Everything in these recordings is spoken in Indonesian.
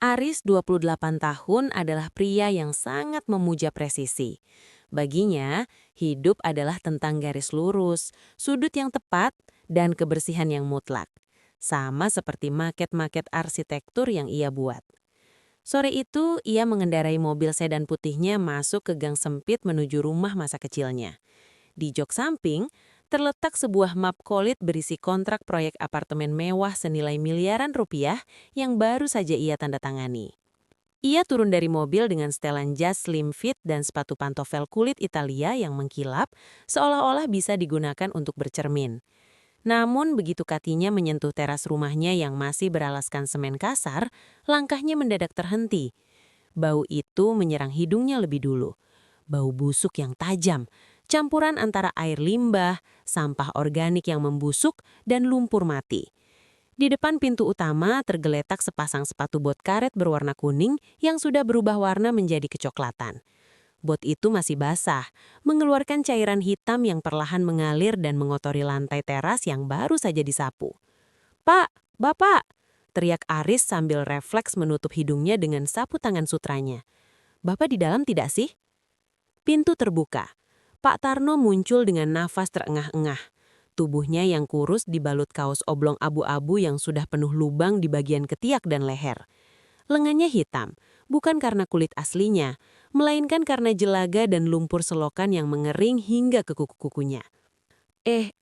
Aris, 28 tahun, adalah pria yang sangat memuja presisi. Baginya, hidup adalah tentang garis lurus, sudut yang tepat, dan kebersihan yang mutlak. Sama seperti maket-maket arsitektur yang ia buat. Sore itu, ia mengendarai mobil sedan putihnya masuk ke gang sempit menuju rumah masa kecilnya. Di jok samping, terletak sebuah map kolit berisi kontrak proyek apartemen mewah senilai miliaran rupiah yang baru saja ia tanda tangani. Ia turun dari mobil dengan setelan jas slim fit dan sepatu pantofel kulit Italia yang mengkilap, seolah-olah bisa digunakan untuk bercermin. Namun begitu kakinya menyentuh teras rumahnya yang masih beralaskan semen kasar, langkahnya mendadak terhenti. Bau itu menyerang hidungnya lebih dulu. Bau busuk yang tajam, campuran antara air limbah, sampah organik yang membusuk, dan lumpur mati. Di depan pintu utama tergeletak sepasang sepatu bot karet berwarna kuning yang sudah berubah warna menjadi kecoklatan. Bot itu masih basah, mengeluarkan cairan hitam yang perlahan mengalir dan mengotori lantai teras yang baru saja disapu. "Pak, Bapak!" teriak Aris sambil refleks menutup hidungnya dengan sapu tangan sutranya. "Bapak di dalam tidak sih?" Pintu terbuka. Pak Tarno muncul dengan nafas terengah-engah. Tubuhnya yang kurus dibalut kaos oblong abu-abu yang sudah penuh lubang di bagian ketiak dan leher. Lengannya hitam, bukan karena kulit aslinya, melainkan karena jelaga dan lumpur selokan yang mengering hingga ke kuku-kukunya.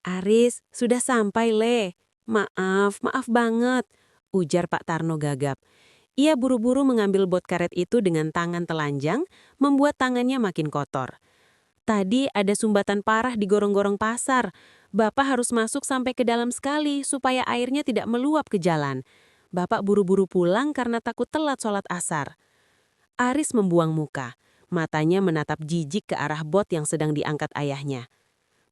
Aris, sudah sampai, Le. Maaf banget," ujar Pak Tarno gagap. Ia buru-buru mengambil bot karet itu dengan tangan telanjang, membuat tangannya makin kotor. "Tadi ada sumbatan parah di gorong-gorong pasar. Bapak harus masuk sampai ke dalam sekali supaya airnya tidak meluap ke jalan. Bapak buru-buru pulang karena takut telat sholat asar." Aris membuang muka. Matanya menatap jijik ke arah bot yang sedang diangkat ayahnya.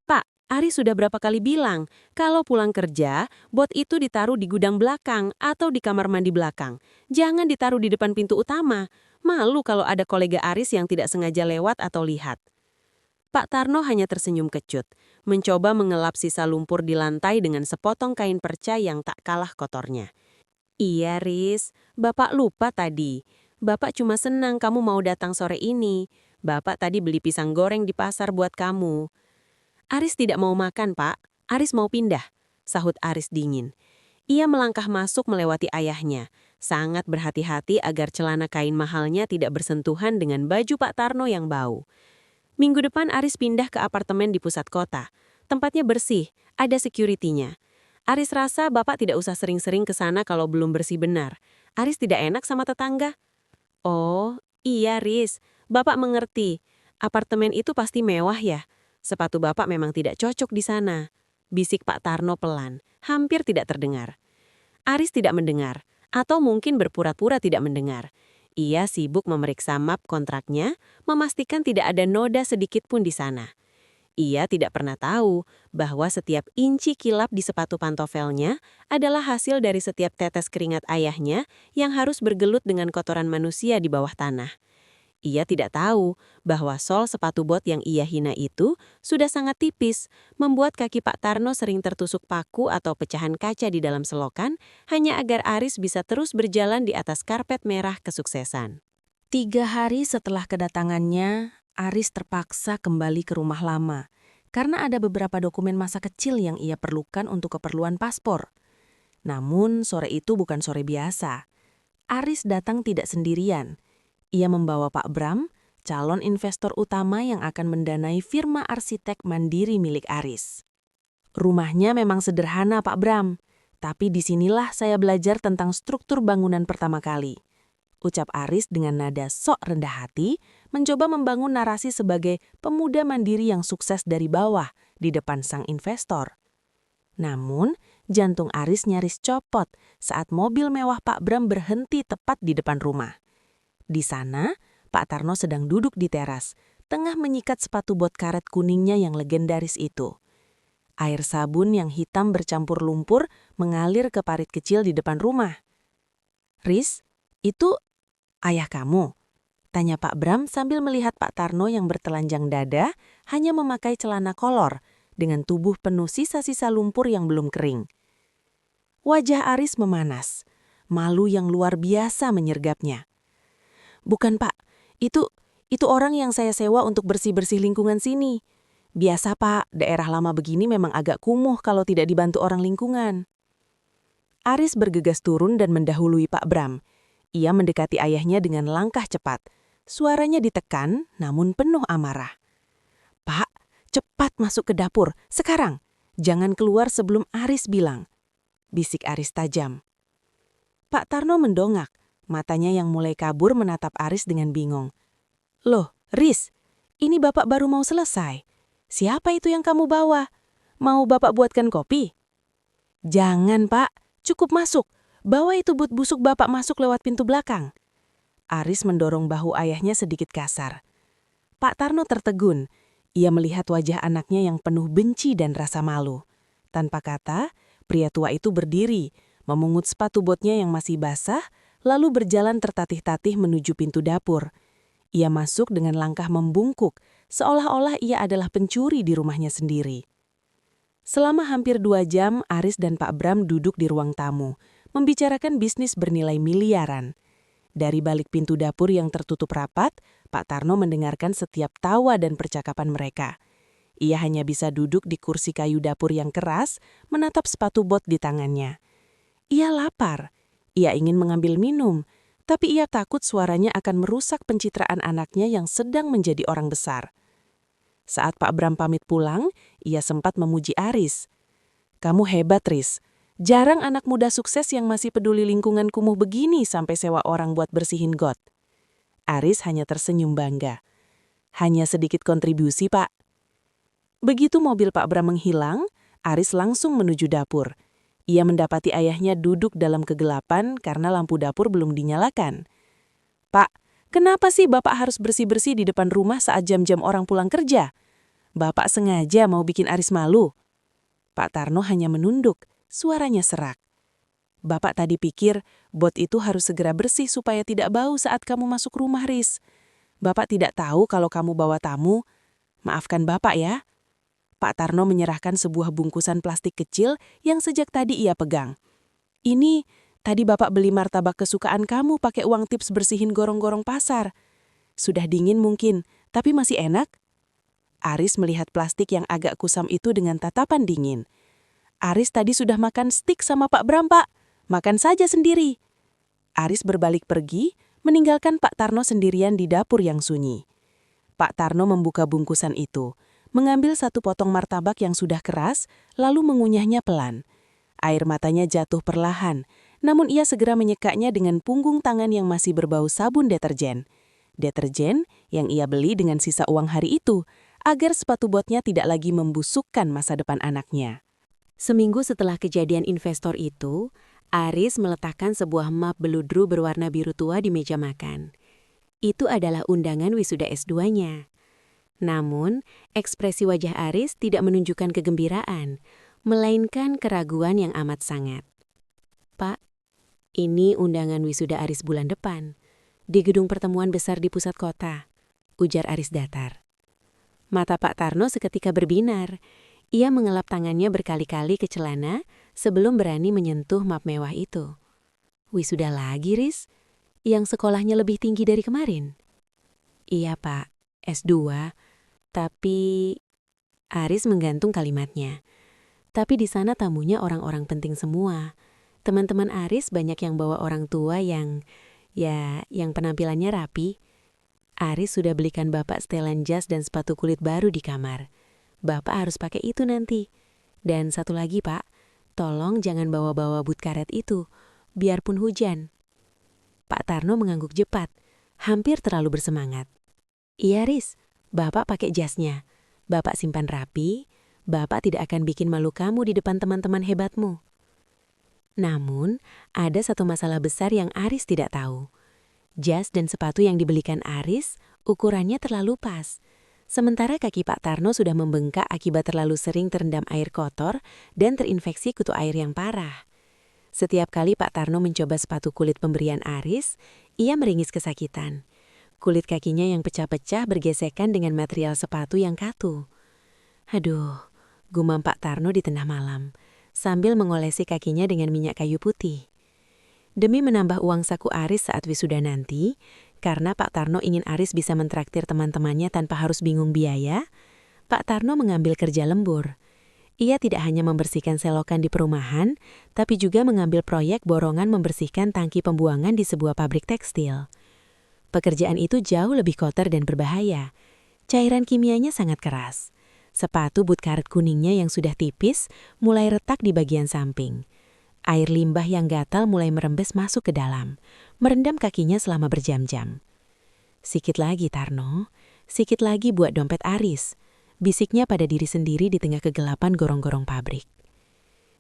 "Pak, Aris sudah berapa kali bilang, kalau pulang kerja, bot itu ditaruh di gudang belakang atau di kamar mandi belakang. Jangan ditaruh di depan pintu utama. Malu kalau ada kolega Aris yang tidak sengaja lewat atau lihat." Pak Tarno hanya tersenyum kecut, mencoba mengelap sisa lumpur di lantai dengan sepotong kain perca yang tak kalah kotornya. "Iya, Riz, Bapak lupa tadi. Bapak cuma senang kamu mau datang sore ini. Bapak tadi beli pisang goreng di pasar buat kamu." "Aris tidak mau makan, Pak. Aris mau pindah," sahut Aris dingin. Ia melangkah masuk melewati ayahnya, sangat berhati-hati agar celana kain mahalnya tidak bersentuhan dengan baju Pak Tarno yang bau. Minggu depan Aris pindah ke apartemen di pusat kota. Tempatnya bersih, ada security-nya. Aris rasa Bapak tidak usah sering-sering ke sana kalau belum bersih benar. Aris tidak enak sama tetangga. "Oh, iya Riz, Bapak mengerti. Apartemen itu pasti mewah ya. Sepatu Bapak memang tidak cocok di sana," bisik Pak Tarno pelan, hampir tidak terdengar. Aris tidak mendengar, atau mungkin berpura-pura tidak mendengar. Ia sibuk memeriksa map kontraknya, memastikan tidak ada noda sedikit pun di sana. Ia tidak pernah tahu bahwa setiap inci kilap di sepatu pantofelnya adalah hasil dari setiap tetes keringat ayahnya yang harus bergelut dengan kotoran manusia di bawah tanah. Ia tidak tahu bahwa sol sepatu bot yang ia hina itu sudah sangat tipis, membuat kaki Pak Tarno sering tertusuk paku atau pecahan kaca di dalam selokan, hanya agar Aris bisa terus berjalan di atas karpet merah kesuksesan. 3 hari setelah kedatangannya, Aris terpaksa kembali ke rumah lama, karena ada beberapa dokumen masa kecil yang ia perlukan untuk keperluan paspor. Namun sore itu bukan sore biasa. Aris datang tidak sendirian. Ia membawa Pak Bram, calon investor utama yang akan mendanai firma arsitek mandiri milik Aris. "Rumahnya memang sederhana, Pak Bram, tapi disinilah saya belajar tentang struktur bangunan pertama kali," ucap Aris dengan nada sok rendah hati, mencoba membangun narasi sebagai pemuda mandiri yang sukses dari bawah di depan sang investor. Namun, jantung Aris nyaris copot saat mobil mewah Pak Bram berhenti tepat di depan rumah. Di sana, Pak Tarno sedang duduk di teras, tengah menyikat sepatu bot karet kuningnya yang legendaris itu. Air sabun yang hitam bercampur lumpur mengalir ke parit kecil di depan rumah. "Riz, itu ayah kamu?" tanya Pak Bram sambil melihat Pak Tarno yang bertelanjang dada, hanya memakai celana kolor, dengan tubuh penuh sisa-sisa lumpur yang belum kering. Wajah Aris memanas. Malu yang luar biasa menyergapnya. "Bukan, Pak. Itu orang yang saya sewa untuk bersih-bersih lingkungan sini. Biasa, Pak, daerah lama begini memang agak kumuh kalau tidak dibantu orang lingkungan." Aris bergegas turun dan mendahului Pak Bram. Ia mendekati ayahnya dengan langkah cepat. Suaranya ditekan, namun penuh amarah. "Pak, cepat masuk ke dapur, sekarang. Jangan keluar sebelum Aris bilang," bisik Aris tajam. Pak Tarno mendongak, matanya yang mulai kabur menatap Aris dengan bingung. "Loh, Riz, ini Bapak baru mau selesai. Siapa itu yang kamu bawa? Mau Bapak buatkan kopi?" "Jangan, Pak. Cukup masuk. Bawa itu but busuk Bapak masuk lewat pintu belakang." Aris mendorong bahu ayahnya sedikit kasar. Pak Tarno tertegun. Ia melihat wajah anaknya yang penuh benci dan rasa malu. Tanpa kata, pria tua itu berdiri, memungut sepatu botnya yang masih basah, lalu berjalan tertatih-tatih menuju pintu dapur. Ia masuk dengan langkah membungkuk, seolah-olah ia adalah pencuri di rumahnya sendiri. Selama hampir 2 jam, Aris dan Pak Bram duduk di ruang tamu, membicarakan bisnis bernilai miliaran. Dari balik pintu dapur yang tertutup rapat, Pak Tarno mendengarkan setiap tawa dan percakapan mereka. Ia hanya bisa duduk di kursi kayu dapur yang keras, menatap sepatu bot di tangannya. Ia lapar. Ia ingin mengambil minum, tapi ia takut suaranya akan merusak pencitraan anaknya yang sedang menjadi orang besar. Saat Pak Bram pamit pulang, ia sempat memuji Aris. "Kamu hebat, Riz. Jarang anak muda sukses yang masih peduli lingkungan kumuh begini sampai sewa orang buat bersihin got." Aris hanya tersenyum bangga. "Hanya sedikit kontribusi, Pak." Begitu mobil Pak Bram menghilang, Aris langsung menuju dapur. Ia mendapati ayahnya duduk dalam kegelapan karena lampu dapur belum dinyalakan. "Pak, kenapa sih Bapak harus bersih-bersih di depan rumah saat jam-jam orang pulang kerja? Bapak sengaja mau bikin Aris malu?" Pak Tarno hanya menunduk, suaranya serak. "Bapak tadi pikir bot itu harus segera bersih supaya tidak bau saat kamu masuk rumah, Riz. Bapak tidak tahu kalau kamu bawa tamu. Maafkan Bapak ya." Pak Tarno menyerahkan sebuah bungkusan plastik kecil yang sejak tadi ia pegang. "Ini, tadi Bapak beli martabak kesukaan kamu pakai uang tips bersihin gorong-gorong pasar. Sudah dingin mungkin, tapi masih enak." Aris melihat plastik yang agak kusam itu dengan tatapan dingin. "Aris tadi sudah makan stik sama Pak Bram, Pak. Makan saja sendiri." Aris berbalik pergi, meninggalkan Pak Tarno sendirian di dapur yang sunyi. Pak Tarno membuka bungkusan itu, mengambil satu potong martabak yang sudah keras, lalu mengunyahnya pelan. Air matanya jatuh perlahan, namun ia segera menyekanya dengan punggung tangan yang masih berbau sabun deterjen. Deterjen yang ia beli dengan sisa uang hari itu, agar sepatu botnya tidak lagi membusukkan masa depan anaknya. Seminggu setelah kejadian investor itu, Aris meletakkan sebuah map beludru berwarna biru tua di meja makan. Itu adalah undangan wisuda S2-nya. Namun, ekspresi wajah Aris tidak menunjukkan kegembiraan, melainkan keraguan yang amat sangat. "Pak, ini undangan wisuda Aris bulan depan, di gedung pertemuan besar di pusat kota," ujar Aris datar. Mata Pak Tarno seketika berbinar. Ia mengelap tangannya berkali-kali ke celana sebelum berani menyentuh map mewah itu. "Wisuda lagi, Riz? Yang sekolahnya lebih tinggi dari kemarin?" "Iya, Pak, S2. Tapi..." Aris menggantung kalimatnya. "Tapi di sana tamunya orang-orang penting semua. Teman-teman Aris banyak yang bawa orang tua yang penampilannya rapi. Aris sudah belikan Bapak setelan jas dan sepatu kulit baru di kamar. Bapak harus pakai itu nanti. Dan satu lagi, Pak, tolong jangan bawa-bawa but karet itu, biarpun hujan." Pak Tarno mengangguk jepat, hampir terlalu bersemangat. "Iya, Riz. Bapak pakai jasnya. Bapak simpan rapi. Bapak tidak akan bikin malu kamu di depan teman-teman hebatmu." Namun, ada satu masalah besar yang Aris tidak tahu. Jas dan sepatu yang dibelikan Aris, ukurannya terlalu pas. Sementara kaki Pak Tarno sudah membengkak akibat terlalu sering terendam air kotor dan terinfeksi kutu air yang parah. Setiap kali Pak Tarno mencoba sepatu kulit pemberian Aris, ia meringis kesakitan. Kulit kakinya yang pecah-pecah bergesekan dengan material sepatu yang kaku. "Aduh," gumam Pak Tarno di tengah malam, sambil mengolesi kakinya dengan minyak kayu putih. Demi menambah uang saku Aris saat wisuda nanti, karena Pak Tarno ingin Aris bisa mentraktir teman-temannya tanpa harus bingung biaya, Pak Tarno mengambil kerja lembur. Ia tidak hanya membersihkan selokan di perumahan, tapi juga mengambil proyek borongan membersihkan tangki pembuangan di sebuah pabrik tekstil. Pekerjaan itu jauh lebih kotor dan berbahaya. Cairan kimianya sangat keras. Sepatu boot karet kuningnya yang sudah tipis mulai retak di bagian samping. Air limbah yang gatal mulai merembes masuk ke dalam, merendam kakinya selama berjam-jam. Sikit lagi, Tarno. Sikit lagi buat dompet Aris. Bisiknya pada diri sendiri di tengah kegelapan gorong-gorong pabrik.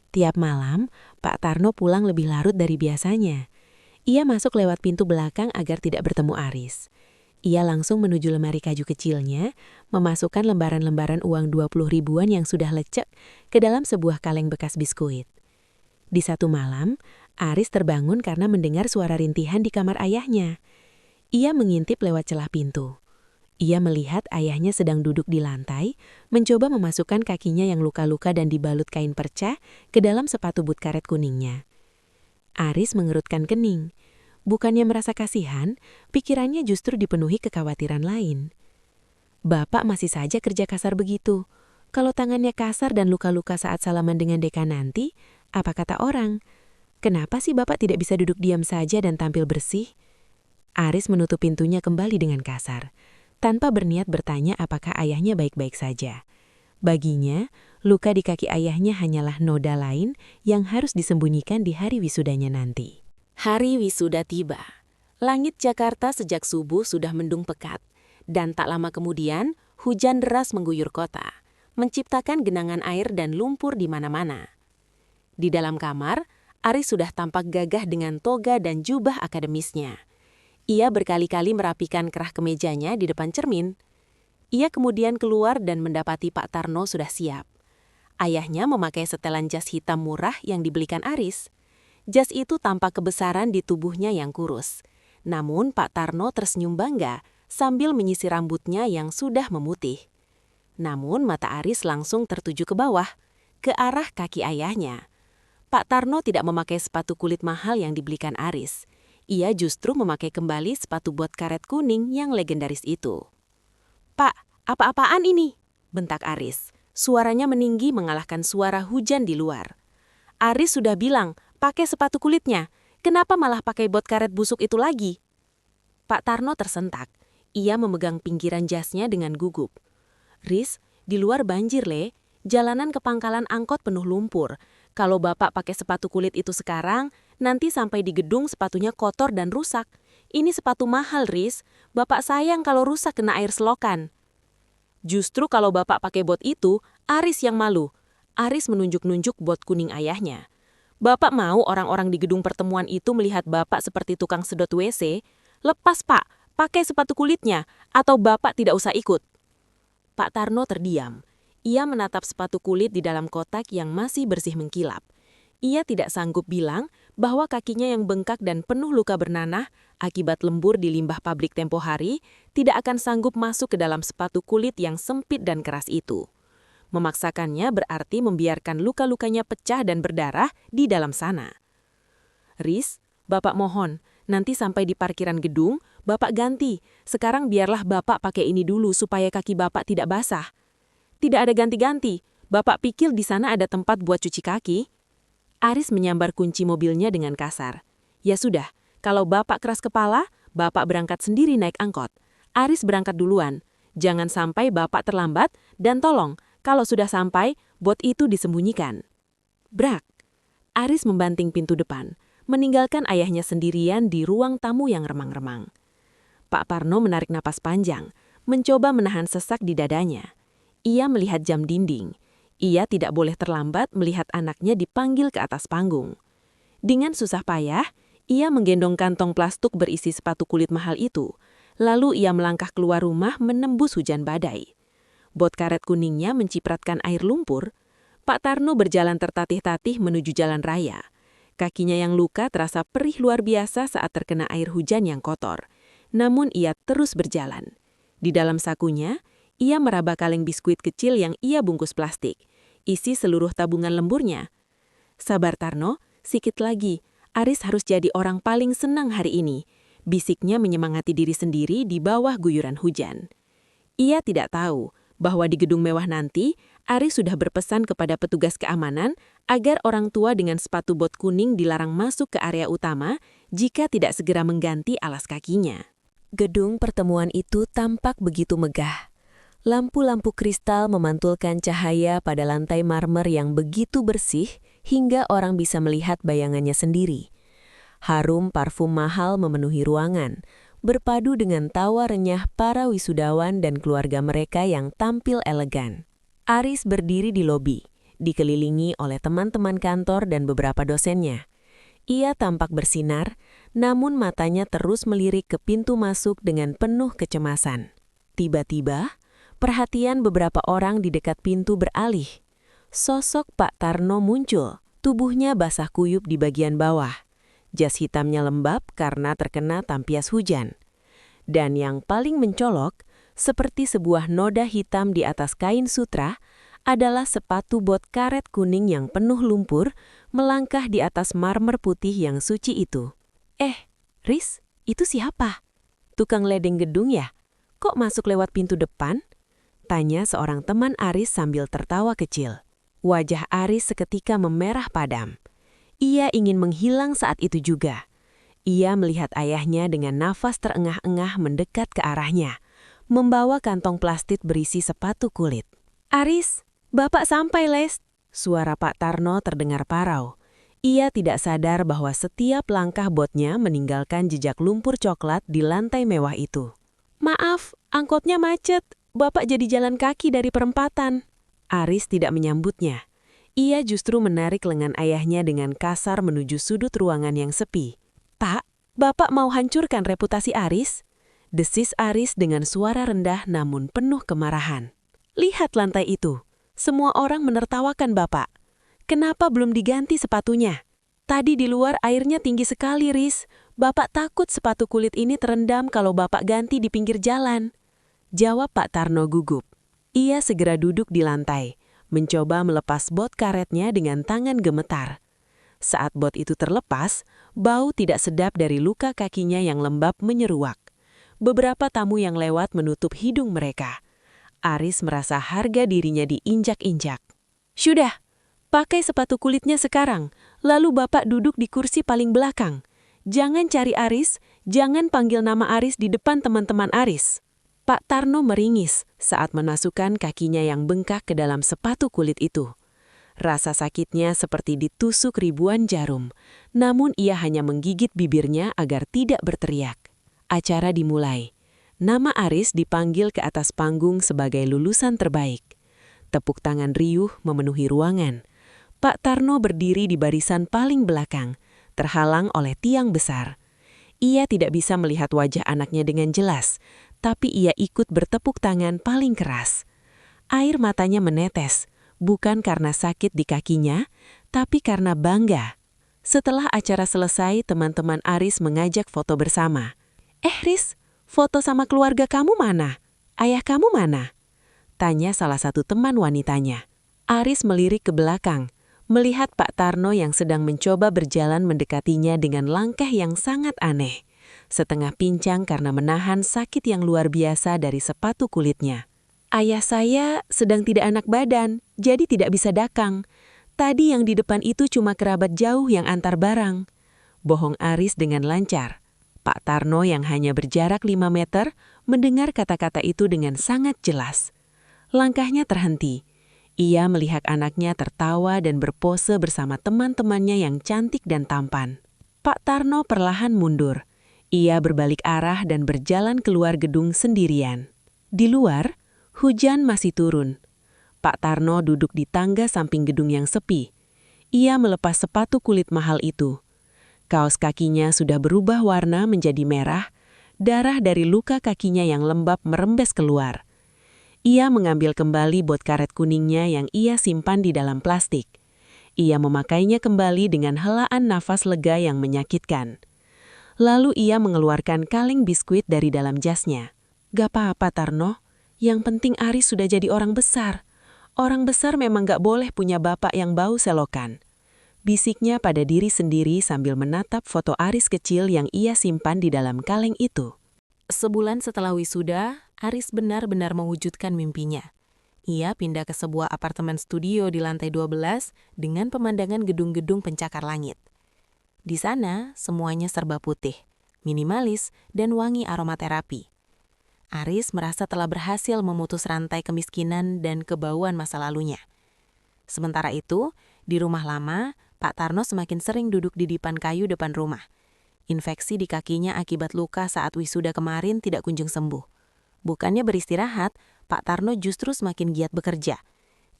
Tiap malam, Pak Tarno pulang lebih larut dari biasanya. Ia masuk lewat pintu belakang agar tidak bertemu Aris. Ia langsung menuju lemari kaju kecilnya, memasukkan lembaran-lembaran uang 20 ribuan yang sudah lecek ke dalam sebuah kaleng bekas biskuit. Di satu malam, Aris terbangun karena mendengar suara rintihan di kamar ayahnya. Ia mengintip lewat celah pintu. Ia melihat ayahnya sedang duduk di lantai, mencoba memasukkan kakinya yang luka-luka dan dibalut kain perca ke dalam sepatu boot karet kuningnya. Aris mengerutkan kening. Bukannya merasa kasihan, pikirannya justru dipenuhi kekhawatiran lain. Bapak masih saja kerja kasar begitu. Kalau tangannya kasar dan luka-luka saat salaman dengan dekan nanti, apa kata orang? Kenapa sih Bapak tidak bisa duduk diam saja dan tampil bersih? Aris menutup pintunya kembali dengan kasar, tanpa berniat bertanya apakah ayahnya baik-baik saja. Baginya, luka di kaki ayahnya hanyalah noda lain yang harus disembunyikan di hari wisudanya nanti. Hari wisuda tiba. Langit Jakarta sejak subuh sudah mendung pekat, dan tak lama kemudian hujan deras mengguyur kota, menciptakan genangan air dan lumpur di mana-mana. Di dalam kamar, Aris sudah tampak gagah dengan toga dan jubah akademisnya. Ia berkali-kali merapikan kerah kemejanya di depan cermin. Ia kemudian keluar dan mendapati Pak Tarno sudah siap. Ayahnya memakai setelan jas hitam murah yang dibelikan Aris. Jas itu tampak kebesaran di tubuhnya yang kurus. Namun Pak Tarno tersenyum bangga sambil menyisir rambutnya yang sudah memutih. Namun mata Aris langsung tertuju ke bawah, ke arah kaki ayahnya. Pak Tarno tidak memakai sepatu kulit mahal yang dibelikan Aris. Ia justru memakai kembali sepatu bot karet kuning yang legendaris itu. "Pak, apa-apaan ini?" bentak Aris. Suaranya meninggi mengalahkan suara hujan di luar. "Aris sudah bilang, pakai sepatu kulitnya. Kenapa malah pakai bot karet busuk itu lagi?" Pak Tarno tersentak. Ia memegang pinggiran jasnya dengan gugup. "Riz, di luar banjir, Le. Jalanan ke pangkalan angkot penuh lumpur. Kalau Bapak pakai sepatu kulit itu sekarang, nanti sampai di gedung sepatunya kotor dan rusak. Ini sepatu mahal, Riz. Bapak sayang kalau rusak kena air selokan." "Justru kalau Bapak pakai bot itu, Aris yang malu." Aris menunjuk-nunjuk bot kuning ayahnya. "Bapak mau orang-orang di gedung pertemuan itu melihat Bapak seperti tukang sedot WC? Lepas, Pak. Pakai sepatu kulitnya, atau Bapak tidak usah ikut." Pak Tarno terdiam. Ia menatap sepatu kulit di dalam kotak yang masih bersih mengkilap. Ia tidak sanggup bilang bahwa kakinya yang bengkak dan penuh luka bernanah akibat lembur di limbah pabrik tempo hari tidak akan sanggup masuk ke dalam sepatu kulit yang sempit dan keras itu. Memaksakannya berarti membiarkan luka-lukanya pecah dan berdarah di dalam sana. "Riz, Bapak mohon, nanti sampai di parkiran gedung, Bapak ganti. Sekarang biarlah Bapak pakai ini dulu supaya kaki Bapak tidak basah." "Tidak ada ganti-ganti. Bapak pikir di sana ada tempat buat cuci kaki?" Aris menyambar kunci mobilnya dengan kasar. "Ya sudah, kalau Bapak keras kepala, Bapak berangkat sendiri naik angkot. Aris berangkat duluan. Jangan sampai Bapak terlambat, dan tolong, kalau sudah sampai, bot itu disembunyikan." Brak! Aris membanting pintu depan, meninggalkan ayahnya sendirian di ruang tamu yang remang-remang. Pak Parno menarik napas panjang, mencoba menahan sesak di dadanya. Ia melihat jam dinding. Ia tidak boleh terlambat melihat anaknya dipanggil ke atas panggung. Dengan susah payah, ia menggendong kantong plastik berisi sepatu kulit mahal itu. Lalu ia melangkah keluar rumah menembus hujan badai. Bot karet kuningnya mencipratkan air lumpur. Pak Tarno berjalan tertatih-tatih menuju jalan raya. Kakinya yang luka terasa perih luar biasa saat terkena air hujan yang kotor. Namun ia terus berjalan. Di dalam sakunya, ia meraba kaleng biskuit kecil yang ia bungkus plastik, isi seluruh tabungan lemburnya. "Sabar Tarno, sikit lagi. Aris harus jadi orang paling senang hari ini, bisiknya menyemangati diri sendiri di bawah guyuran hujan. Ia tidak tahu bahwa di gedung mewah nanti, Aris sudah berpesan kepada petugas keamanan agar orang tua dengan sepatu bot kuning dilarang masuk ke area utama jika tidak segera mengganti alas kakinya. Gedung pertemuan itu tampak begitu megah. Lampu-lampu kristal memantulkan cahaya pada lantai marmer yang begitu bersih hingga orang bisa melihat bayangannya sendiri. Harum parfum mahal memenuhi ruangan, berpadu dengan tawa renyah para wisudawan dan keluarga mereka yang tampil elegan. Aris berdiri di lobi, dikelilingi oleh teman-teman kantor dan beberapa dosennya. Ia tampak bersinar, namun matanya terus melirik ke pintu masuk dengan penuh kecemasan. Tiba-tiba, perhatian beberapa orang di dekat pintu beralih. Sosok Pak Tarno muncul, tubuhnya basah kuyup di bagian bawah. Jas hitamnya lembab karena terkena tampias hujan. Dan yang paling mencolok, seperti sebuah noda hitam di atas kain sutra, adalah sepatu bot karet kuning yang penuh lumpur melangkah di atas marmer putih yang suci itu. Riz, itu siapa? Tukang ledeng gedung ya? Kok masuk lewat pintu depan? Tanya seorang teman Aris sambil tertawa kecil. Wajah Aris seketika memerah padam. Ia ingin menghilang saat itu juga. Ia melihat ayahnya dengan nafas terengah-engah mendekat ke arahnya, membawa kantong plastik berisi sepatu kulit. "Aris, Bapak sampai, Les!" Suara Pak Tarno terdengar parau. Ia tidak sadar bahwa setiap langkah botnya meninggalkan jejak lumpur coklat di lantai mewah itu. "Maaf, angkotnya macet. Bapak jadi jalan kaki dari perempatan." Aris tidak menyambutnya. Ia justru menarik lengan ayahnya dengan kasar menuju sudut ruangan yang sepi. "Pak, Bapak mau hancurkan reputasi Aris?" Desis Aris dengan suara rendah namun penuh kemarahan. "Lihat lantai itu. Semua orang menertawakan Bapak. Kenapa belum diganti sepatunya? Tadi di luar airnya tinggi sekali, Riz. Bapak takut sepatu kulit ini terendam kalau Bapak ganti di pinggir jalan." Jawab Pak Tarno gugup. Ia segera duduk di lantai, mencoba melepas bot karetnya dengan tangan gemetar. Saat bot itu terlepas, bau tidak sedap dari luka kakinya yang lembab menyeruak. Beberapa tamu yang lewat menutup hidung mereka. Aris merasa harga dirinya diinjak-injak. "Sudah, pakai sepatu kulitnya sekarang, lalu Bapak duduk di kursi paling belakang. Jangan cari Aris, jangan panggil nama Aris di depan teman-teman Aris." Pak Tarno meringis saat memasukkan kakinya yang bengkak ke dalam sepatu kulit itu. Rasa sakitnya seperti ditusuk ribuan jarum, namun ia hanya menggigit bibirnya agar tidak berteriak. Acara dimulai. Nama Aris dipanggil ke atas panggung sebagai lulusan terbaik. Tepuk tangan riuh memenuhi ruangan. Pak Tarno berdiri di barisan paling belakang, terhalang oleh tiang besar. Ia tidak bisa melihat wajah anaknya dengan jelas, tapi ia ikut bertepuk tangan paling keras. Air matanya menetes, bukan karena sakit di kakinya, tapi karena bangga. Setelah acara selesai, teman-teman Aris mengajak foto bersama. Riz, foto sama keluarga kamu mana? Ayah kamu mana?" Tanya salah satu teman wanitanya. Aris melirik ke belakang, melihat Pak Tarno yang sedang mencoba berjalan mendekatinya dengan langkah yang sangat aneh. Setengah pincang karena menahan sakit yang luar biasa dari sepatu kulitnya. "Ayah saya sedang tidak enak badan, jadi tidak bisa dakang. Tadi yang di depan itu cuma kerabat jauh yang antar barang." Bohong Aris dengan lancar. Pak Tarno yang hanya berjarak 5 meter mendengar kata-kata itu dengan sangat jelas. Langkahnya terhenti. Ia melihat anaknya tertawa dan berpose bersama teman-temannya yang cantik dan tampan. Pak Tarno perlahan mundur. Ia berbalik arah dan berjalan keluar gedung sendirian. Di luar, hujan masih turun. Pak Tarno duduk di tangga samping gedung yang sepi. Ia melepas sepatu kulit mahal itu. Kaos kakinya sudah berubah warna menjadi merah, darah dari luka kakinya yang lembab merembes keluar. Ia mengambil kembali bot karet kuningnya yang ia simpan di dalam plastik. Ia memakainya kembali dengan helaan nafas lega yang menyakitkan. Lalu ia mengeluarkan kaleng biskuit dari dalam jasnya. "Gak apa-apa, Tarno. Yang penting Aris sudah jadi orang besar. Orang besar memang gak boleh punya bapak yang bau selokan." bisiknya pada diri sendiri sambil menatap foto Aris kecil yang ia simpan di dalam kaleng itu. Sebulan setelah wisuda, Aris benar-benar mewujudkan mimpinya. Ia pindah ke sebuah apartemen studio di lantai 12 dengan pemandangan gedung-gedung pencakar langit. Di sana, semuanya serba putih, minimalis, dan wangi aromaterapi. Aris merasa telah berhasil memutus rantai kemiskinan dan kebauan masa lalunya. Sementara itu, di rumah lama, Pak Tarno semakin sering duduk di dipan kayu depan rumah. Infeksi di kakinya akibat luka saat wisuda kemarin tidak kunjung sembuh. Bukannya beristirahat, Pak Tarno justru semakin giat bekerja.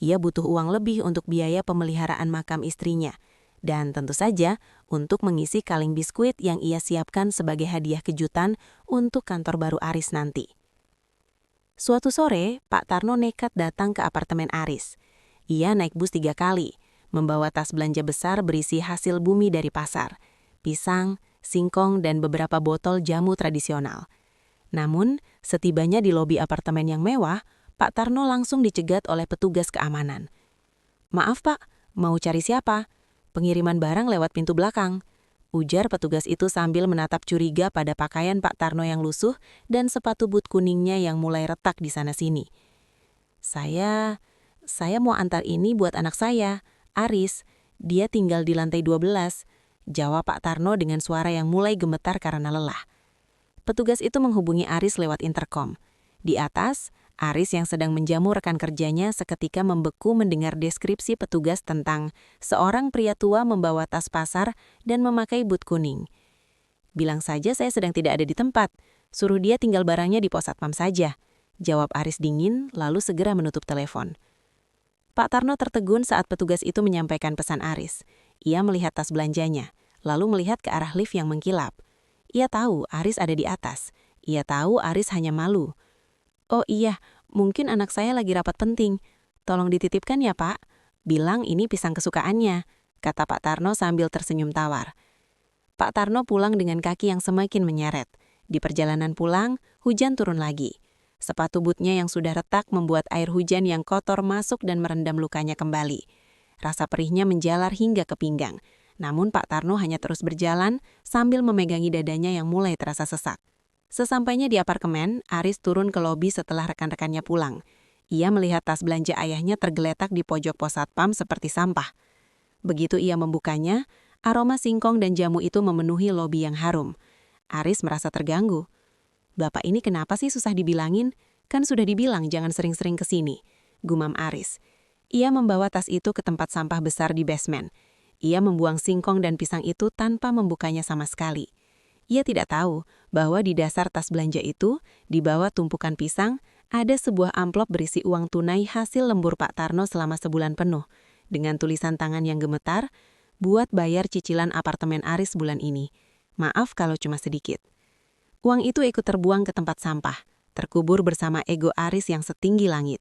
Ia butuh uang lebih untuk biaya pemeliharaan makam istrinya. Dan tentu saja untuk mengisi kaleng biskuit yang ia siapkan sebagai hadiah kejutan untuk kantor baru Aris nanti. Suatu sore, Pak Tarno nekat datang ke apartemen Aris. Ia naik bus 3 kali, membawa tas belanja besar berisi hasil bumi dari pasar, pisang, singkong, dan beberapa botol jamu tradisional. Namun, setibanya di lobi apartemen yang mewah, Pak Tarno langsung dicegat oleh petugas keamanan. "Maaf Pak, mau cari siapa? Pengiriman barang lewat pintu belakang," ujar petugas itu sambil menatap curiga pada pakaian Pak Tarno yang lusuh dan sepatu but kuningnya yang mulai retak di sana-sini. Saya mau antar ini buat anak saya, Aris. Dia tinggal di lantai 12, jawab Pak Tarno dengan suara yang mulai gemetar karena lelah. Petugas itu menghubungi Aris lewat interkom. Di atas, Aris yang sedang menjamu rekan kerjanya seketika membeku mendengar deskripsi petugas tentang seorang pria tua membawa tas pasar dan memakai but kuning. "Bilang saja saya sedang tidak ada di tempat, suruh dia tinggal barangnya di pos satpam saja," jawab Aris dingin lalu segera menutup telepon. Pak Tarno tertegun saat petugas itu menyampaikan pesan Aris. Ia melihat tas belanjanya, lalu melihat ke arah lift yang mengkilap. Ia tahu Aris ada di atas. Ia tahu Aris hanya malu. "Oh iya, mungkin anak saya lagi rapat penting. Tolong dititipkan ya Pak. Bilang ini pisang kesukaannya," kata Pak Tarno sambil tersenyum tawar. Pak Tarno pulang dengan kaki yang semakin menyeret. Di perjalanan pulang, hujan turun lagi. Sepatu bootnya yang sudah retak membuat air hujan yang kotor masuk dan merendam lukanya kembali. Rasa perihnya menjalar hingga ke pinggang. Namun Pak Tarno hanya terus berjalan sambil memegangi dadanya yang mulai terasa sesak. Sesampainya di apartemen, Aris turun ke lobi setelah rekan-rekannya pulang. Ia melihat tas belanja ayahnya tergeletak di pojok pos satpam seperti sampah. Begitu ia membukanya, aroma singkong dan jamu itu memenuhi lobi yang harum. Aris merasa terganggu. "Bapak ini kenapa sih susah dibilangin? Kan sudah dibilang jangan sering-sering ke sini," gumam Aris. Ia membawa tas itu ke tempat sampah besar di basement. Ia membuang singkong dan pisang itu tanpa membukanya sama sekali. Ia tidak tahu bahwa di dasar tas belanja itu, di bawah tumpukan pisang, ada sebuah amplop berisi uang tunai hasil lembur Pak Tarno selama sebulan penuh, dengan tulisan tangan yang gemetar, "Buat bayar cicilan apartemen Aris bulan ini. Maaf kalau cuma sedikit." Uang itu ikut terbuang ke tempat sampah, terkubur bersama ego Aris yang setinggi langit.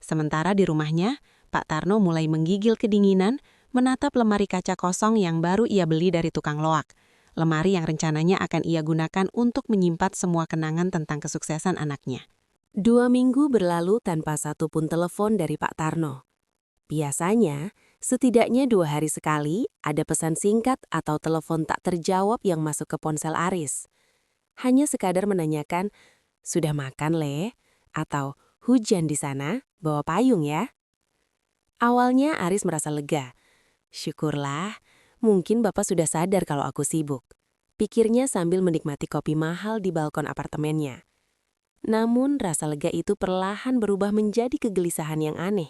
Sementara di rumahnya, Pak Tarno mulai menggigil kedinginan, menatap lemari kaca kosong yang baru ia beli dari tukang loak. Lemari yang rencananya akan ia gunakan untuk menyimpan semua kenangan tentang kesuksesan anaknya. 2 minggu berlalu tanpa satupun telepon dari Pak Tarno. Biasanya, setidaknya 2 hari sekali ada pesan singkat atau telepon tak terjawab yang masuk ke ponsel Aris. Hanya sekadar menanyakan, "Sudah makan, Le?" Atau, "Hujan di sana, bawa payung ya." Awalnya Aris merasa lega. "Syukurlah, mungkin Bapak sudah sadar kalau aku sibuk," pikirnya sambil menikmati kopi mahal di balkon apartemennya. Namun rasa lega itu perlahan berubah menjadi kegelisahan yang aneh.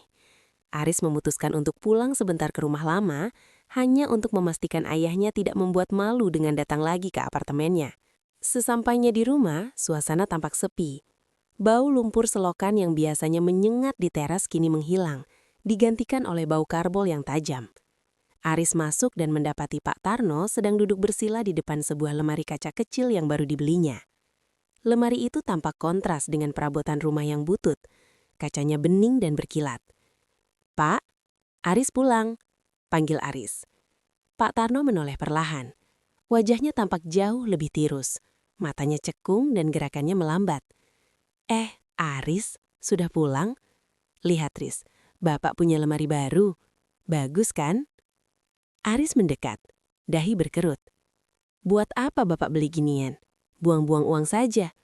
Aris memutuskan untuk pulang sebentar ke rumah lama, hanya untuk memastikan ayahnya tidak membuat malu dengan datang lagi ke apartemennya. Sesampainya di rumah, suasana tampak sepi. Bau lumpur selokan yang biasanya menyengat di teras kini menghilang, digantikan oleh bau karbol yang tajam. Aris masuk dan mendapati Pak Tarno sedang duduk bersila di depan sebuah lemari kaca kecil yang baru dibelinya. Lemari itu tampak kontras dengan perabotan rumah yang butut. Kacanya bening dan berkilat. "Pak, Aris pulang," panggil Aris. Pak Tarno menoleh perlahan. Wajahnya tampak jauh lebih tirus. Matanya cekung dan gerakannya melambat. Aris, sudah pulang? Lihat, Riz, Bapak punya lemari baru. Bagus kan?" Aris mendekat, dahi berkerut. Buat apa Bapak beli ginian? Buang-buang uang saja.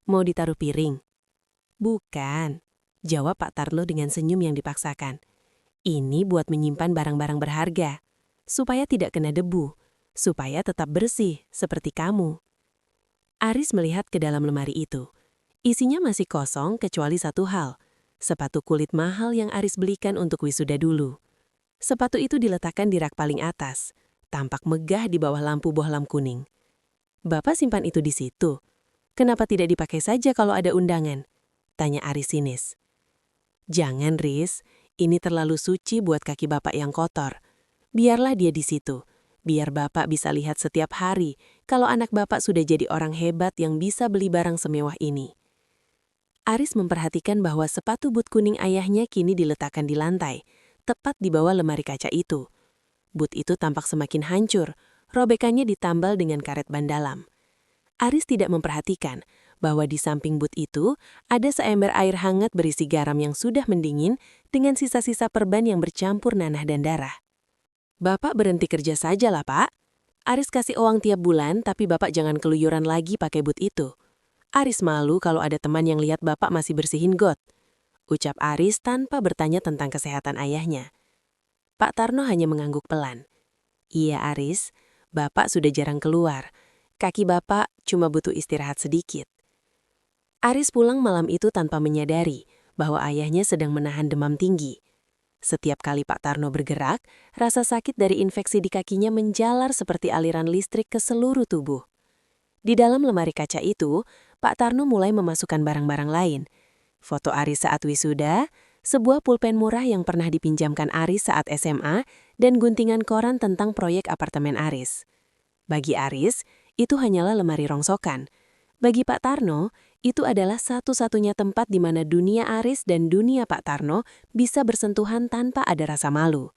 Mau ditaruh piring? Bukan, jawab Pak Tarno dengan senyum yang dipaksakan. Ini buat menyimpan barang-barang berharga, supaya tidak kena debu, supaya tetap bersih seperti kamu. Aris melihat ke dalam lemari itu. Isinya masih kosong kecuali satu hal, sepatu kulit mahal yang Aris belikan untuk wisuda dulu. Sepatu itu diletakkan di rak paling atas, tampak megah di bawah lampu bohlam kuning. Bapak simpan itu di situ. Kenapa tidak dipakai saja kalau ada undangan? Tanya Aris sinis. Jangan, Riz. Ini terlalu suci buat kaki Bapak yang kotor. Biarlah dia di situ. Biar Bapak bisa lihat setiap hari kalau anak Bapak sudah jadi orang hebat yang bisa beli barang semewah ini. Aris memperhatikan bahwa sepatu but kuning ayahnya kini diletakkan di lantai, tepat di bawah lemari kaca itu. But itu tampak semakin hancur, robekannya ditambal dengan karet ban dalam. Aris tidak memperhatikan bahwa di samping but itu ada seember air hangat berisi garam yang sudah mendingin dengan sisa-sisa perban yang bercampur nanah dan darah. Bapak berhenti kerja saja lah, Pak. Aris kasih uang tiap bulan, tapi Bapak jangan keluyuran lagi pakai but itu. Aris malu kalau ada teman yang lihat Bapak masih bersihin got. Ucap Aris tanpa bertanya tentang kesehatan ayahnya. Pak Tarno hanya mengangguk pelan. Iya, Aris, Bapak sudah jarang keluar. Kaki Bapak cuma butuh istirahat sedikit. Aris pulang malam itu tanpa menyadari bahwa ayahnya sedang menahan demam tinggi. Setiap kali Pak Tarno bergerak, rasa sakit dari infeksi di kakinya menjalar seperti aliran listrik ke seluruh tubuh. Di dalam lemari kaca itu, Pak Tarno mulai memasukkan barang-barang lain. Foto Aris saat wisuda, sebuah pulpen murah yang pernah dipinjamkan Aris saat SMA, dan guntingan koran tentang proyek apartemen Aris. Bagi Aris, itu hanyalah lemari rongsokan. Bagi Pak Tarno, itu adalah satu-satunya tempat di mana dunia Aris dan dunia Pak Tarno bisa bersentuhan tanpa ada rasa malu.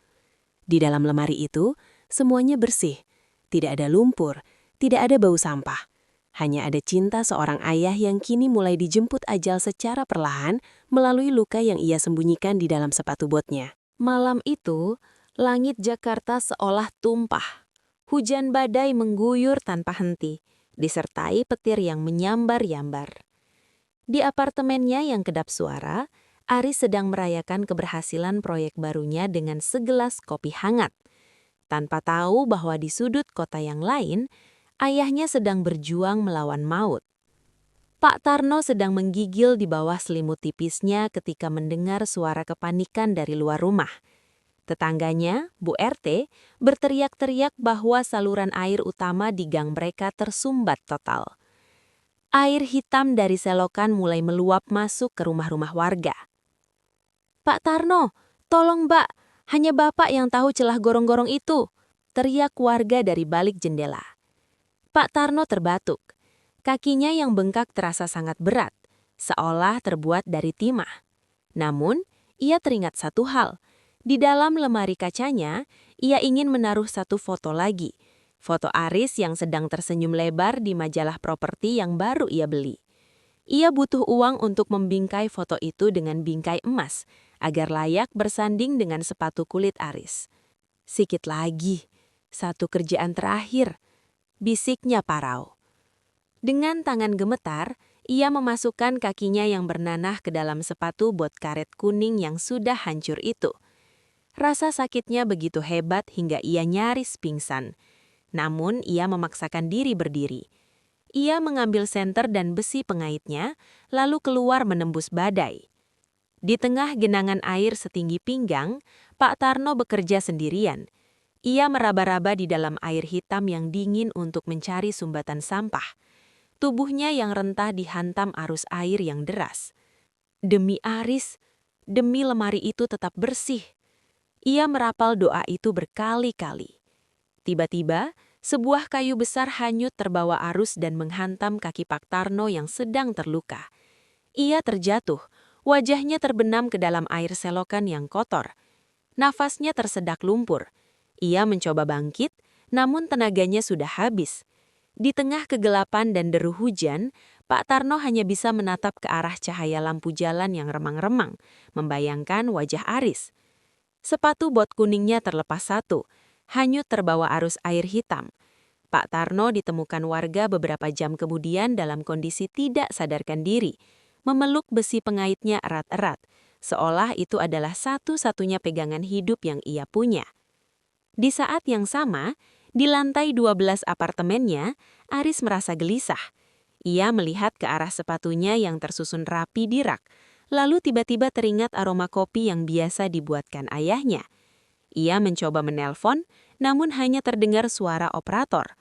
Di dalam lemari itu, semuanya bersih. Tidak ada lumpur, tidak ada bau sampah. Hanya ada cinta seorang ayah yang kini mulai dijemput ajal secara perlahan melalui luka yang ia sembunyikan di dalam sepatu botnya. Malam itu, langit Jakarta seolah tumpah. Hujan badai mengguyur tanpa henti, disertai petir yang menyambar-yambar. Di apartemennya yang kedap suara, Aris sedang merayakan keberhasilan proyek barunya dengan segelas kopi hangat. Tanpa tahu bahwa di sudut kota yang lain, ayahnya sedang berjuang melawan maut. Pak Tarno sedang menggigil di bawah selimut tipisnya ketika mendengar suara kepanikan dari luar rumah. Tetangganya, Bu RT, berteriak-teriak bahwa saluran air utama di gang mereka tersumbat total. Air hitam dari selokan mulai meluap masuk ke rumah-rumah warga. Pak Tarno, tolong Mbak, hanya Bapak yang tahu celah gorong-gorong itu, teriak warga dari balik jendela. Pak Tarno terbatuk. Kakinya yang bengkak terasa sangat berat, seolah terbuat dari timah. Namun, ia teringat satu hal. Di dalam lemari kacanya, ia ingin menaruh satu foto lagi. Foto Aris yang sedang tersenyum lebar di majalah properti yang baru ia beli. Ia butuh uang untuk membingkai foto itu dengan bingkai emas, agar layak bersanding dengan sepatu kulit Aris. Sikit lagi, satu kerjaan terakhir, bisiknya Parau. Dengan tangan gemetar, ia memasukkan kakinya yang bernanah ke dalam sepatu bot karet kuning yang sudah hancur itu. Rasa sakitnya begitu hebat hingga ia nyaris pingsan. Namun ia memaksakan diri berdiri. Ia mengambil senter dan besi pengaitnya, lalu keluar menembus badai. Di tengah genangan air setinggi pinggang, Pak Tarno bekerja sendirian. Ia meraba-raba di dalam air hitam yang dingin untuk mencari sumbatan sampah. Tubuhnya yang rentah dihantam arus air yang deras. Demi Aris, demi lemari itu tetap bersih. Ia merapal doa itu berkali-kali. Tiba-tiba, sebuah kayu besar hanyut terbawa arus dan menghantam kaki Pak Tarno yang sedang terluka. Ia terjatuh, wajahnya terbenam ke dalam air selokan yang kotor. Nafasnya tersedak lumpur. Ia mencoba bangkit, namun tenaganya sudah habis. Di tengah kegelapan dan deru hujan, Pak Tarno hanya bisa menatap ke arah cahaya lampu jalan yang remang-remang, membayangkan wajah Aris. Sepatu bot kuningnya terlepas satu, hanyut terbawa arus air hitam. Pak Tarno ditemukan warga beberapa jam kemudian dalam kondisi tidak sadarkan diri, memeluk besi pengaitnya erat-erat, seolah itu adalah satu-satunya pegangan hidup yang ia punya. Di saat yang sama, di lantai 12 apartemennya, Aris merasa gelisah. Ia melihat ke arah sepatunya yang tersusun rapi di rak, lalu tiba-tiba teringat aroma kopi yang biasa dibuatkan ayahnya. Ia mencoba menelpon, namun hanya terdengar suara operator.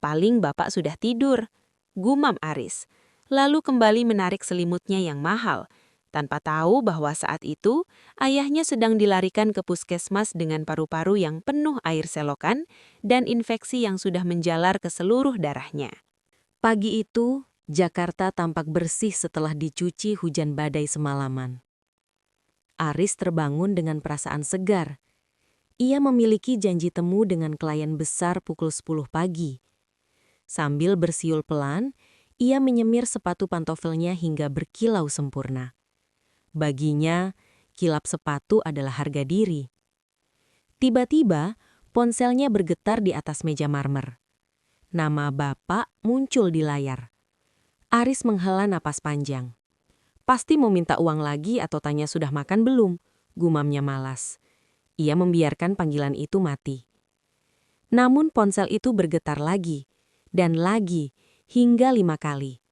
Paling bapak sudah tidur, gumam Aris, lalu kembali menarik selimutnya yang mahal, tanpa tahu bahwa saat itu ayahnya sedang dilarikan ke puskesmas dengan paru-paru yang penuh air selokan dan infeksi yang sudah menjalar ke seluruh darahnya. Pagi itu, Jakarta tampak bersih setelah dicuci hujan badai semalaman. Aris terbangun dengan perasaan segar. Ia memiliki janji temu dengan klien besar pukul 10 pagi. Sambil bersiul pelan, ia menyemir sepatu pantofelnya hingga berkilau sempurna. Baginya, kilap sepatu adalah harga diri. Tiba-tiba, ponselnya bergetar di atas meja marmer. Nama bapak muncul di layar. Aris menghela napas panjang. Pasti mau minta uang lagi atau tanya sudah makan belum, gumamnya malas. Ia membiarkan panggilan itu mati. Namun ponsel itu bergetar lagi, dan lagi, hingga 5 kali.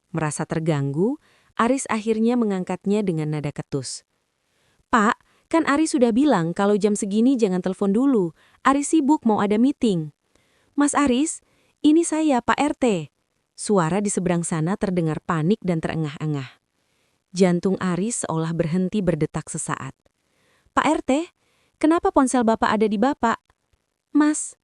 Merasa terganggu, Aris akhirnya mengangkatnya dengan nada ketus. "Pak, kan Aris sudah bilang kalau jam segini jangan telepon dulu. Aris sibuk mau ada meeting." "Mas Aris, ini saya, Pak RT." Suara di seberang sana terdengar panik dan terengah-engah. Jantung Aris seolah berhenti berdetak sesaat. "Pak RT, kenapa ponsel Bapak ada di Bapak?" "Mas,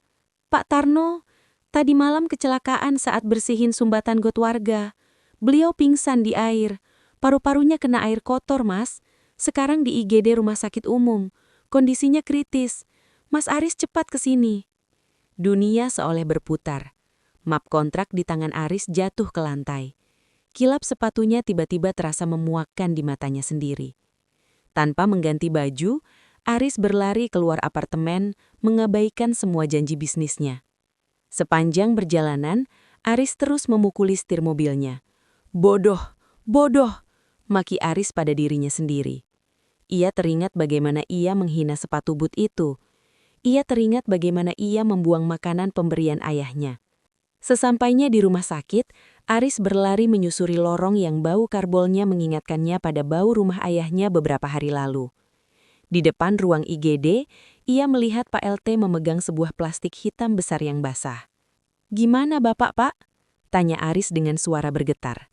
Pak Tarno, tadi malam kecelakaan saat bersihin sumbatan got warga. Beliau pingsan di air. Paru-parunya kena air kotor, Mas. Sekarang di IGD Rumah Sakit Umum. Kondisinya kritis. Mas Aris cepat ke sini." Dunia seolah berputar. Map kontrak di tangan Aris jatuh ke lantai. Kilap sepatunya tiba-tiba terasa memuakkan di matanya sendiri. Tanpa mengganti baju, Aris berlari keluar apartemen, mengabaikan semua janji bisnisnya. Sepanjang perjalanan, Aris terus memukuli setir mobilnya. "Bodoh, bodoh," maki Aris pada dirinya sendiri. Ia teringat bagaimana ia menghina sepatu but itu. Ia teringat bagaimana ia membuang makanan pemberian ayahnya. Sesampainya di rumah sakit, Aris berlari menyusuri lorong yang bau karbolnya mengingatkannya pada bau rumah ayahnya beberapa hari lalu. Di depan ruang IGD, ia melihat Pak LT memegang sebuah plastik hitam besar yang basah. "Gimana Bapak, Pak?" tanya Aris dengan suara bergetar.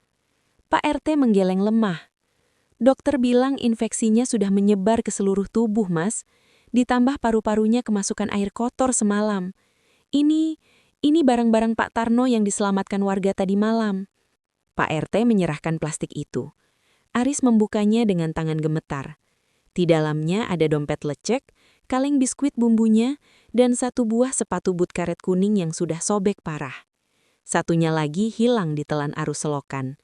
Pak RT menggeleng lemah. "Dokter bilang infeksinya sudah menyebar ke seluruh tubuh, Mas. Ditambah paru-parunya kemasukan air kotor semalam. Ini barang-barang Pak Tarno yang diselamatkan warga tadi malam." Pak RT menyerahkan plastik itu. Aris membukanya dengan tangan gemetar. Di dalamnya ada dompet lecek, kaleng biskuit bumbunya, dan satu buah sepatu but karet kuning yang sudah sobek parah. Satunya lagi hilang ditelan arus selokan.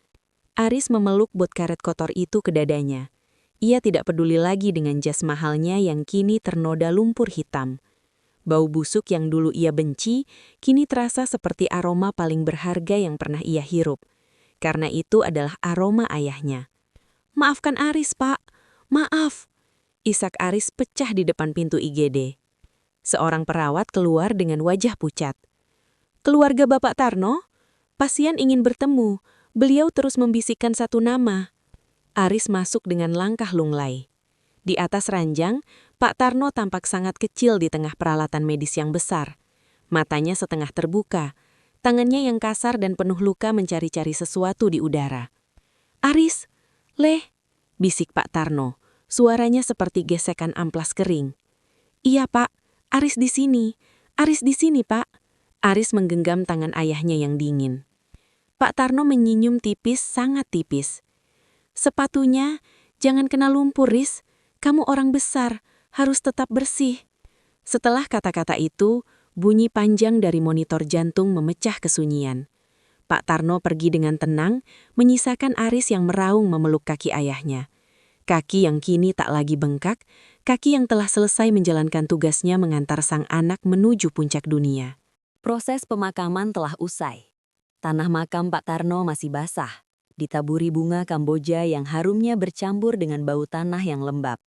Aris memeluk but karet kotor itu ke dadanya. Ia tidak peduli lagi dengan jas mahalnya yang kini ternoda lumpur hitam. Bau busuk yang dulu ia benci, kini terasa seperti aroma paling berharga yang pernah ia hirup. Karena itu adalah aroma ayahnya. "Maafkan Aris, Pak. Maaf." Isak Aris pecah di depan pintu IGD. Seorang perawat keluar dengan wajah pucat. "Keluarga Bapak Tarno? Pasien ingin bertemu. Beliau terus membisikkan satu nama." Aris masuk dengan langkah lunglai. Di atas ranjang, Pak Tarno tampak sangat kecil di tengah peralatan medis yang besar. Matanya setengah terbuka, tangannya yang kasar dan penuh luka mencari-cari sesuatu di udara. "Aris, Leh," bisik Pak Tarno. Suaranya seperti gesekan amplas kering. "Iya, Pak. Aris di sini. Aris di sini, Pak." Aris menggenggam tangan ayahnya yang dingin. Pak Tarno menyinyum tipis, sangat tipis. "Sepatunya, jangan kena lumpur, Riz. Kamu orang besar, harus tetap bersih." Setelah kata-kata itu, bunyi panjang dari monitor jantung memecah kesunyian. Pak Tarno pergi dengan tenang, menyisakan Aris yang meraung memeluk kaki ayahnya. Kaki yang kini tak lagi bengkak, Kaki yang telah selesai menjalankan tugasnya mengantar sang anak menuju puncak dunia. Proses pemakaman telah usai. Tanah makam Pak Tarno masih basah, ditaburi bunga Kamboja yang harumnya bercampur dengan bau tanah yang lembab.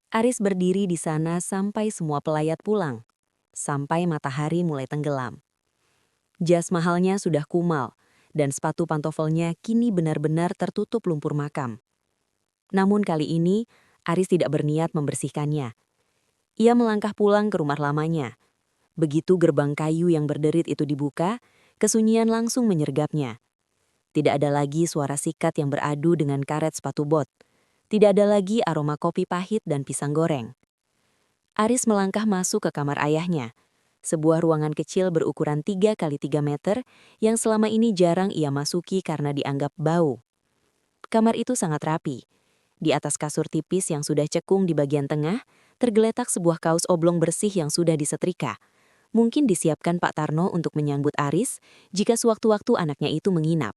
Aris berdiri di sana sampai semua pelayat pulang, sampai matahari mulai tenggelam. Jas mahalnya sudah kumal, dan sepatu pantofelnya kini benar-benar tertutup lumpur makam. Namun kali ini, Aris tidak berniat membersihkannya. Ia melangkah pulang ke rumah lamanya. Begitu gerbang kayu yang berderit itu dibuka, kesunyian langsung menyergapnya. Tidak ada lagi suara sikat yang beradu dengan karet sepatu bot. Tidak ada lagi aroma kopi pahit dan pisang goreng. Aris melangkah masuk ke kamar ayahnya, sebuah ruangan kecil berukuran 3 kali 3 meter yang selama ini jarang ia masuki karena dianggap bau. Kamar itu sangat rapi. Di atas kasur tipis yang sudah cekung di bagian tengah, tergeletak sebuah kaos oblong bersih yang sudah disetrika. Mungkin disiapkan Pak Tarno untuk menyambut Aris jika sewaktu-waktu anaknya itu menginap.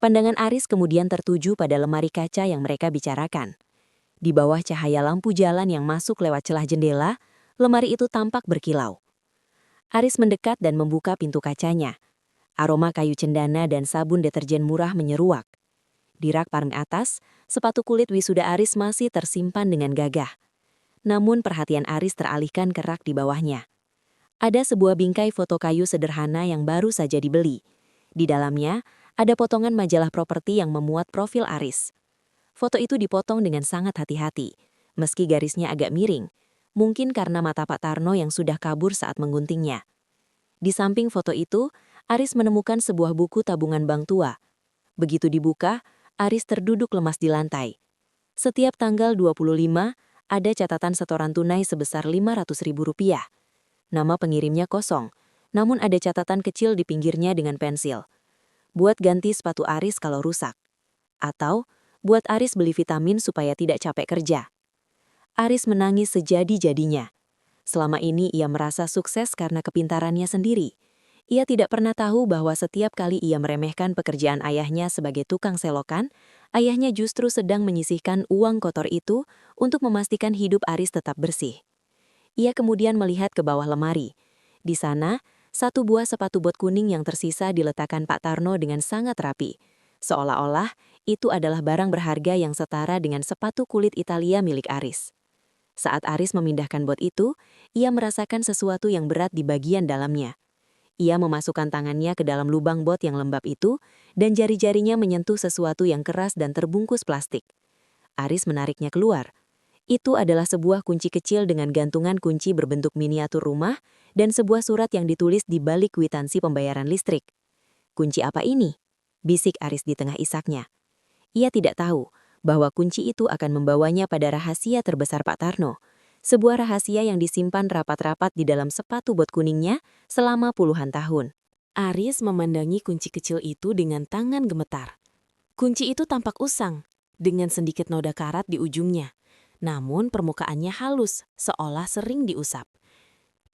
Pandangan Aris kemudian tertuju pada lemari kaca yang mereka bicarakan. Di bawah cahaya lampu jalan yang masuk lewat celah jendela, lemari itu tampak berkilau. Aris mendekat dan membuka pintu kacanya. Aroma kayu cendana dan sabun deterjen murah menyeruak. Di rak paling atas, sepatu kulit wisuda Aris masih tersimpan dengan gagah. Namun perhatian Aris teralihkan ke rak di bawahnya. Ada sebuah bingkai foto kayu sederhana yang baru saja dibeli. Di dalamnya, ada potongan majalah properti yang memuat profil Aris. Foto itu dipotong dengan sangat hati-hati, meski garisnya agak miring, mungkin karena mata Pak Tarno yang sudah kabur saat mengguntingnya. Di samping foto itu, Aris menemukan sebuah buku tabungan bank tua. Begitu dibuka, Aris terduduk lemas di lantai. Setiap tanggal 25, ada catatan setoran tunai sebesar Rp500.000. Nama pengirimnya kosong, namun ada catatan kecil di pinggirnya dengan pensil. Buat ganti sepatu Aris kalau rusak. Atau, buat Aris beli vitamin supaya tidak capek kerja. Aris menangis sejadi-jadinya. Selama ini ia merasa sukses karena kepintarannya sendiri. Ia tidak pernah tahu bahwa setiap kali ia meremehkan pekerjaan ayahnya sebagai tukang selokan, ayahnya justru sedang menyisihkan uang kotor itu untuk memastikan hidup Aris tetap bersih. Ia kemudian melihat ke bawah lemari. Di sana, satu buah sepatu bot kuning yang tersisa diletakkan Pak Tarno dengan sangat rapi. Seolah-olah itu adalah barang berharga yang setara dengan sepatu kulit Italia milik Aris. Saat Aris memindahkan bot itu, ia merasakan sesuatu yang berat di bagian dalamnya. Ia memasukkan tangannya ke dalam lubang bot yang lembab itu, dan jari-jarinya menyentuh sesuatu yang keras dan terbungkus plastik. Aris menariknya keluar. Itu adalah sebuah kunci kecil dengan gantungan kunci berbentuk miniatur rumah dan sebuah surat yang ditulis di balik kwitansi pembayaran listrik. "Kunci apa ini?" bisik Aris di tengah isaknya. Ia tidak tahu bahwa kunci itu akan membawanya pada rahasia terbesar Pak Tarno. Sebuah rahasia yang disimpan rapat-rapat di dalam sepatu bot kuningnya selama puluhan tahun. Aris memandangi kunci kecil itu dengan tangan gemetar. Kunci itu tampak usang, dengan sedikit noda karat di ujungnya. Namun permukaannya halus, seolah sering diusap.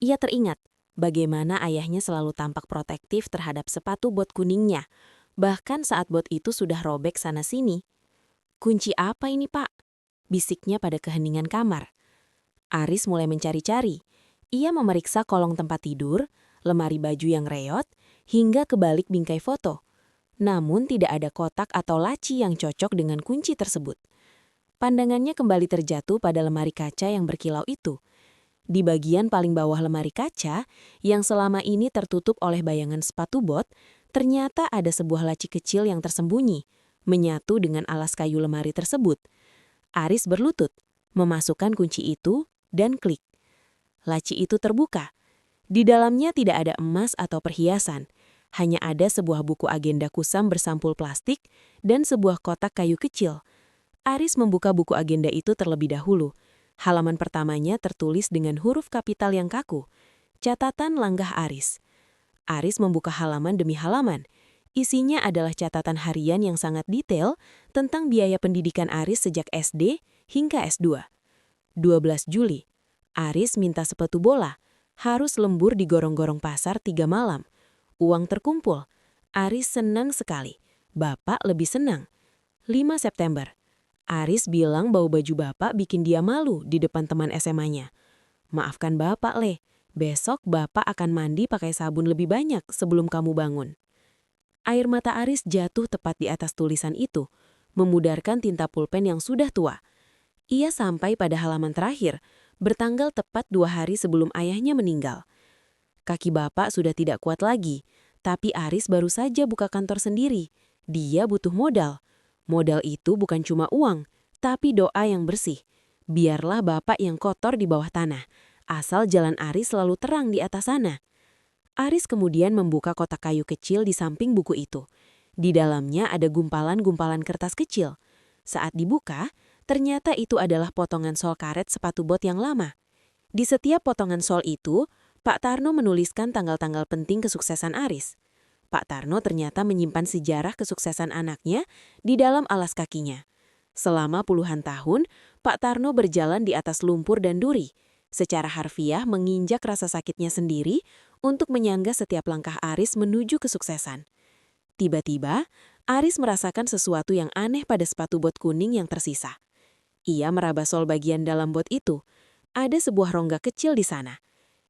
Ia teringat bagaimana ayahnya selalu tampak protektif terhadap sepatu bot kuningnya, bahkan saat bot itu sudah robek sana-sini. "Kunci apa ini, Pak?" bisiknya pada keheningan kamar. Aris mulai mencari-cari. Ia memeriksa kolong tempat tidur, lemari baju yang reot, hingga kebalik bingkai foto. Namun tidak ada kotak atau laci yang cocok dengan kunci tersebut. Pandangannya kembali terjatuh pada lemari kaca yang berkilau itu. Di bagian paling bawah lemari kaca, yang selama ini tertutup oleh bayangan sepatu bot, ternyata ada sebuah laci kecil yang tersembunyi, menyatu dengan alas kayu lemari tersebut. Aris berlutut, memasukkan kunci itu, dan klik. Laci itu terbuka. Di dalamnya tidak ada emas atau perhiasan. Hanya ada sebuah buku agenda kusam bersampul plastik dan sebuah kotak kayu kecil. Aris membuka buku agenda itu terlebih dahulu. Halaman pertamanya tertulis dengan huruf kapital yang kaku. Catatan langgah Aris. Aris membuka halaman demi halaman. Isinya adalah catatan harian yang sangat detail tentang biaya pendidikan Aris sejak SD hingga S2. 12 Juli, Aris minta sepatu bola. Harus lembur di gorong-gorong pasar 3 malam. Uang terkumpul. Aris senang sekali. Bapak lebih senang. 5 September, Aris bilang bau baju bapak bikin dia malu di depan teman SMA-nya. Maafkan bapak, Le. Besok bapak akan mandi pakai sabun lebih banyak sebelum kamu bangun. Air mata Aris jatuh tepat di atas tulisan itu, memudarkan tinta pulpen yang sudah tua. Ia sampai pada halaman terakhir, bertanggal tepat 2 hari sebelum ayahnya meninggal. Kaki bapak sudah tidak kuat lagi, tapi Aris baru saja buka kantor sendiri. Dia butuh modal. Modal itu bukan cuma uang, tapi doa yang bersih. Biarlah bapak yang kotor di bawah tanah, asal jalan Aris selalu terang di atas sana. Aris kemudian membuka kotak kayu kecil di samping buku itu. Di dalamnya ada gumpalan-gumpalan kertas kecil. Saat dibuka, ternyata itu adalah potongan sol karet sepatu bot yang lama. Di setiap potongan sol itu, Pak Tarno menuliskan tanggal-tanggal penting kesuksesan Aris. Pak Tarno ternyata menyimpan sejarah kesuksesan anaknya di dalam alas kakinya. Selama puluhan tahun, Pak Tarno berjalan di atas lumpur dan duri, secara harfiah menginjak rasa sakitnya sendiri untuk menyangga setiap langkah Aris menuju kesuksesan. Tiba-tiba, Aris merasakan sesuatu yang aneh pada sepatu bot kuning yang tersisa. Ia meraba sol bagian dalam bot itu. Ada sebuah rongga kecil di sana.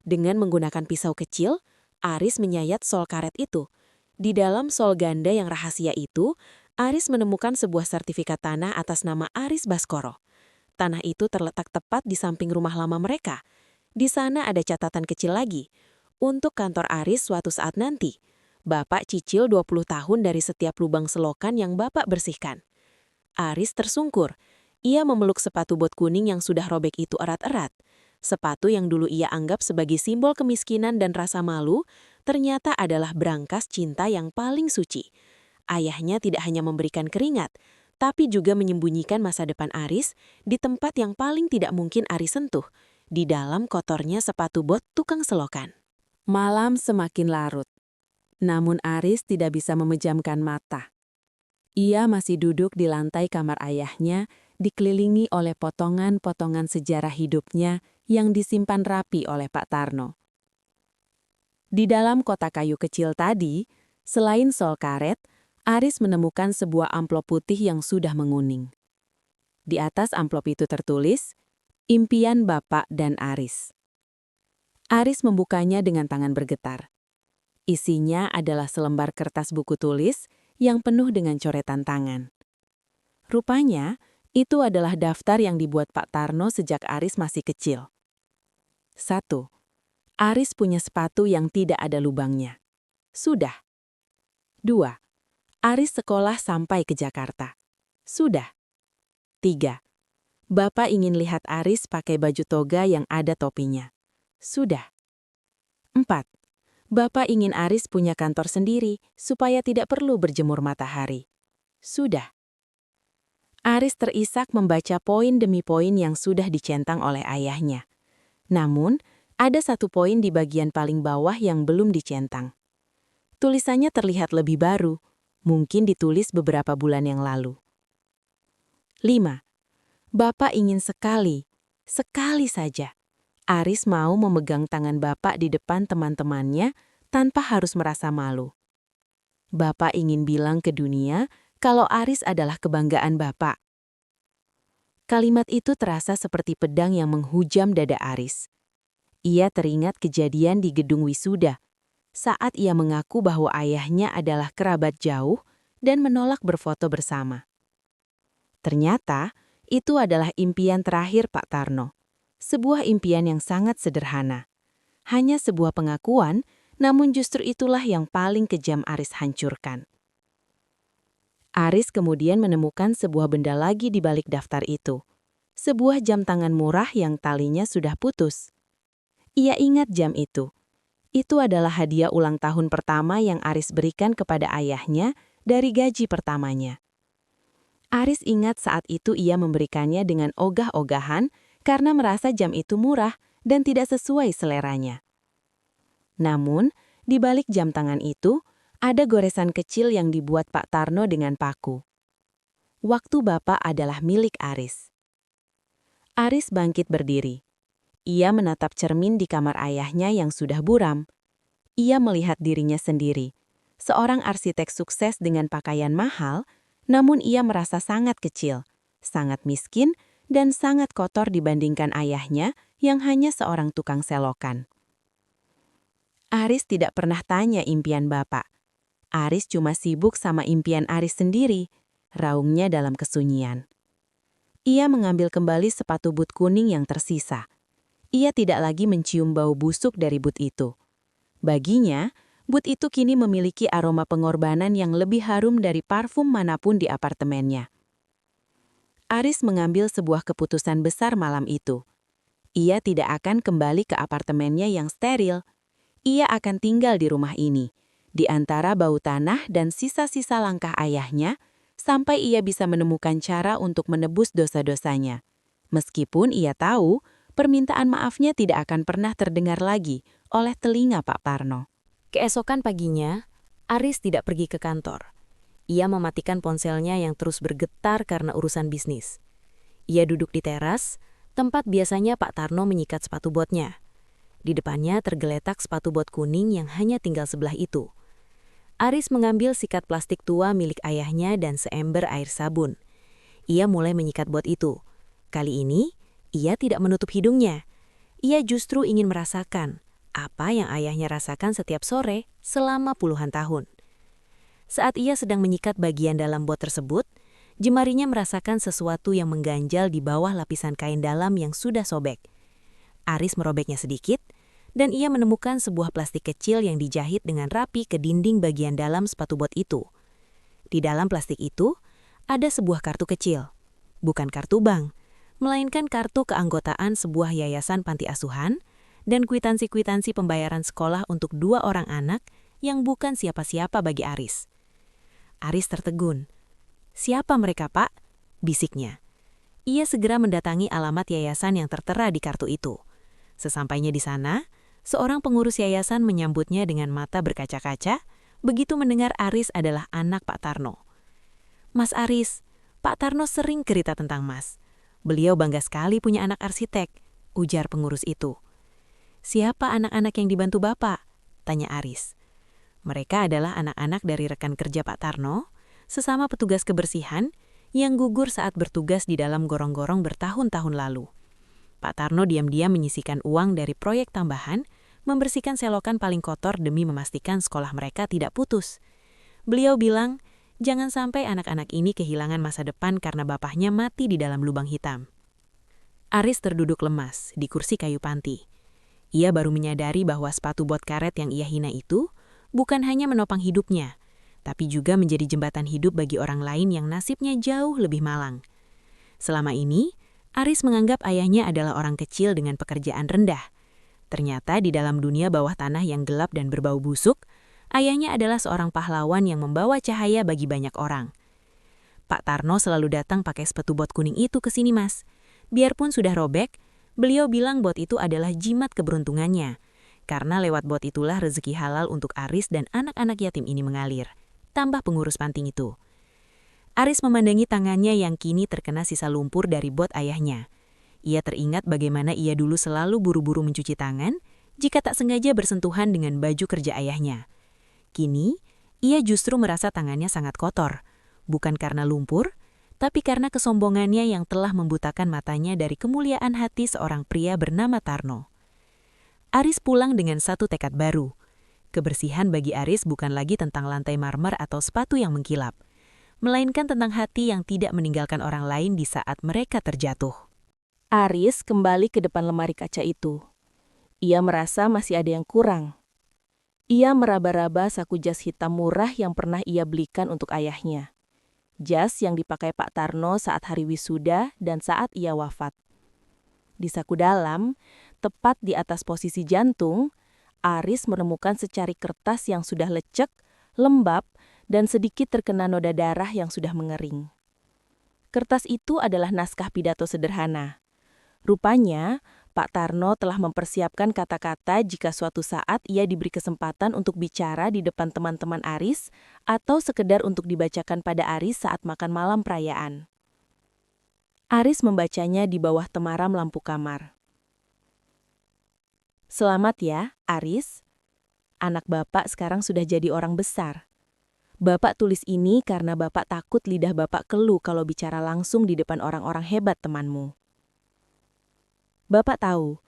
Dengan menggunakan pisau kecil, Aris menyayat sol karet itu. Di dalam sol ganda yang rahasia itu, Aris menemukan sebuah sertifikat tanah atas nama Aris Baskoro. Tanah itu terletak tepat di samping rumah lama mereka. Di sana ada catatan kecil lagi. Untuk kantor Aris suatu saat nanti, Bapak cicil 20 tahun dari setiap lubang selokan yang Bapak bersihkan. Aris tersungkur. Ia memeluk sepatu bot kuning yang sudah robek itu erat-erat. Sepatu yang dulu ia anggap sebagai simbol kemiskinan dan rasa malu, ternyata adalah brankas cinta yang paling suci. Ayahnya tidak hanya memberikan keringat, tapi juga menyembunyikan masa depan Aris di tempat yang paling tidak mungkin Aris sentuh, di dalam kotornya sepatu bot tukang selokan. Malam semakin larut. Namun Aris tidak bisa memejamkan mata. Ia masih duduk di lantai kamar ayahnya, dikelilingi oleh potongan-potongan sejarah hidupnya yang disimpan rapi oleh Pak Tarno. Di dalam kotak kayu kecil tadi, selain sol karet, Aris menemukan sebuah amplop putih yang sudah menguning. Di atas amplop itu tertulis, "Impian Bapak dan Aris." Aris membukanya dengan tangan bergetar. Isinya adalah selembar kertas buku tulis yang penuh dengan coretan tangan. Rupanya, itu adalah daftar yang dibuat Pak Tarno sejak Aris masih kecil. 1. Aris punya sepatu yang tidak ada lubangnya. Sudah. 2. Aris sekolah sampai ke Jakarta. Sudah. 3. Bapak ingin lihat Aris pakai baju toga yang ada topinya. Sudah. 4. Bapak ingin Aris punya kantor sendiri supaya tidak perlu berjemur matahari. Sudah. Aris terisak membaca poin demi poin yang sudah dicentang oleh ayahnya. Namun, ada satu poin di bagian paling bawah yang belum dicentang. Tulisannya terlihat lebih baru, mungkin ditulis beberapa bulan yang lalu. 5. Bapak ingin sekali saja, Aris mau memegang tangan Bapak di depan teman-temannya tanpa harus merasa malu. Bapak ingin bilang ke dunia kalau Aris adalah kebanggaan Bapak. Kalimat itu terasa seperti pedang yang menghujam dada Aris. Ia teringat kejadian di gedung wisuda, saat ia mengaku bahwa ayahnya adalah kerabat jauh dan menolak berfoto bersama. Ternyata, itu adalah impian terakhir Pak Tarno. Sebuah impian yang sangat sederhana. Hanya sebuah pengakuan, namun justru itulah yang paling kejam Aris hancurkan. Aris kemudian menemukan sebuah benda lagi di balik daftar itu. Sebuah jam tangan murah yang talinya sudah putus. Ia ingat jam itu. Itu adalah hadiah ulang tahun pertama yang Aris berikan kepada ayahnya dari gaji pertamanya. Aris ingat saat itu ia memberikannya dengan ogah-ogahan karena merasa jam itu murah dan tidak sesuai seleranya. Namun, di balik jam tangan itu, ada goresan kecil yang dibuat Pak Tarno dengan paku. Waktu Bapak adalah milik Aris. Aris bangkit berdiri. Ia menatap cermin di kamar ayahnya yang sudah buram. Ia melihat dirinya sendiri, seorang arsitek sukses dengan pakaian mahal, namun ia merasa sangat kecil, sangat miskin, dan sangat kotor dibandingkan ayahnya yang hanya seorang tukang selokan. Aris tidak pernah tanya impian bapak. Aris cuma sibuk sama impian Aris sendiri, raungnya dalam kesunyian. Ia mengambil kembali sepatu but kuning yang tersisa. Ia tidak lagi mencium bau busuk dari but itu. Baginya, but itu kini memiliki aroma pengorbanan yang lebih harum dari parfum manapun di apartemennya. Aris mengambil sebuah keputusan besar malam itu. Ia tidak akan kembali ke apartemennya yang steril. Ia akan tinggal di rumah ini, di antara bau tanah dan sisa-sisa langkah ayahnya, sampai ia bisa menemukan cara untuk menebus dosa-dosanya. Meskipun ia tahu, permintaan maafnya tidak akan pernah terdengar lagi oleh telinga Pak Parno. Keesokan paginya, Aris tidak pergi ke kantor. Ia mematikan ponselnya yang terus bergetar karena urusan bisnis. Ia duduk di teras, tempat biasanya Pak Tarno menyikat sepatu botnya. Di depannya tergeletak sepatu bot kuning yang hanya tinggal sebelah itu. Aris mengambil sikat plastik tua milik ayahnya dan seember air sabun. Ia mulai menyikat bot itu. Kali ini, ia tidak menutup hidungnya. Ia justru ingin merasakan apa yang ayahnya rasakan setiap sore selama puluhan tahun. Saat ia sedang menyikat bagian dalam bot tersebut, jemarinya merasakan sesuatu yang mengganjal di bawah lapisan kain dalam yang sudah sobek. Aris merobeknya sedikit, dan ia menemukan sebuah plastik kecil yang dijahit dengan rapi ke dinding bagian dalam sepatu bot itu. Di dalam plastik itu, ada sebuah kartu kecil. Bukan kartu bank, melainkan kartu keanggotaan sebuah yayasan panti asuhan dan kwitansi-kwitansi pembayaran sekolah untuk 2 orang anak yang bukan siapa-siapa bagi Aris. Aris tertegun. "Siapa mereka, Pak?" bisiknya. Ia segera mendatangi alamat yayasan yang tertera di kartu itu. Sesampainya di sana, seorang pengurus yayasan menyambutnya dengan mata berkaca-kaca, begitu mendengar Aris adalah anak Pak Tarno. "Mas Aris, Pak Tarno sering cerita tentang Mas. Beliau bangga sekali punya anak arsitek," ujar pengurus itu. "Siapa anak-anak yang dibantu Bapak?" tanya Aris. Mereka adalah anak-anak dari rekan kerja Pak Tarno, sesama petugas kebersihan yang gugur saat bertugas di dalam gorong-gorong bertahun-tahun lalu. Pak Tarno diam-diam menyisihkan uang dari proyek tambahan, membersihkan selokan paling kotor demi memastikan sekolah mereka tidak putus. Beliau bilang, jangan sampai anak-anak ini kehilangan masa depan karena bapaknya mati di dalam lubang hitam. Aris terduduk lemas di kursi kayu panti. Ia baru menyadari bahwa sepatu bot karet yang ia hina itu bukan hanya menopang hidupnya, tapi juga menjadi jembatan hidup bagi orang lain yang nasibnya jauh lebih malang. Selama ini, Aris menganggap ayahnya adalah orang kecil dengan pekerjaan rendah. Ternyata di dalam dunia bawah tanah yang gelap dan berbau busuk, ayahnya adalah seorang pahlawan yang membawa cahaya bagi banyak orang. "Pak Tarno selalu datang pakai sepatu bot kuning itu ke sini, Mas. Biarpun sudah robek, beliau bilang bot itu adalah jimat keberuntungannya. Karena lewat bot itulah rezeki halal untuk Aris dan anak-anak yatim ini mengalir," tambah pengurus panti itu. Aris memandangi tangannya yang kini terkena sisa lumpur dari bot ayahnya. Ia teringat bagaimana ia dulu selalu buru-buru mencuci tangan jika tak sengaja bersentuhan dengan baju kerja ayahnya. Kini, ia justru merasa tangannya sangat kotor, bukan karena lumpur, tapi karena kesombongannya yang telah membutakan matanya dari kemuliaan hati seorang pria bernama Tarno. Aris pulang dengan satu tekad baru. Kebersihan bagi Aris bukan lagi tentang lantai marmer atau sepatu yang mengkilap, melainkan tentang hati yang tidak meninggalkan orang lain di saat mereka terjatuh. Aris kembali ke depan lemari kaca itu. Ia merasa masih ada yang kurang. Ia meraba-raba saku jas hitam murah yang pernah ia belikan untuk ayahnya. Jas yang dipakai Pak Tarno saat hari wisuda dan saat ia wafat. Di saku dalam, tepat di atas posisi jantung, Aris menemukan secari kertas yang sudah lecek, lembab, dan sedikit terkena noda darah yang sudah mengering. Kertas itu adalah naskah pidato sederhana. Rupanya, Pak Tarno telah mempersiapkan kata-kata jika suatu saat ia diberi kesempatan untuk bicara di depan teman-teman Aris atau sekedar untuk dibacakan pada Aris saat makan malam perayaan. Aris membacanya di bawah temaram lampu kamar. "Selamat ya, Aris. Anak Bapak sekarang sudah jadi orang besar. Bapak tulis ini karena Bapak takut lidah Bapak keluh kalau bicara langsung di depan orang-orang hebat temanmu. Bapak tahu,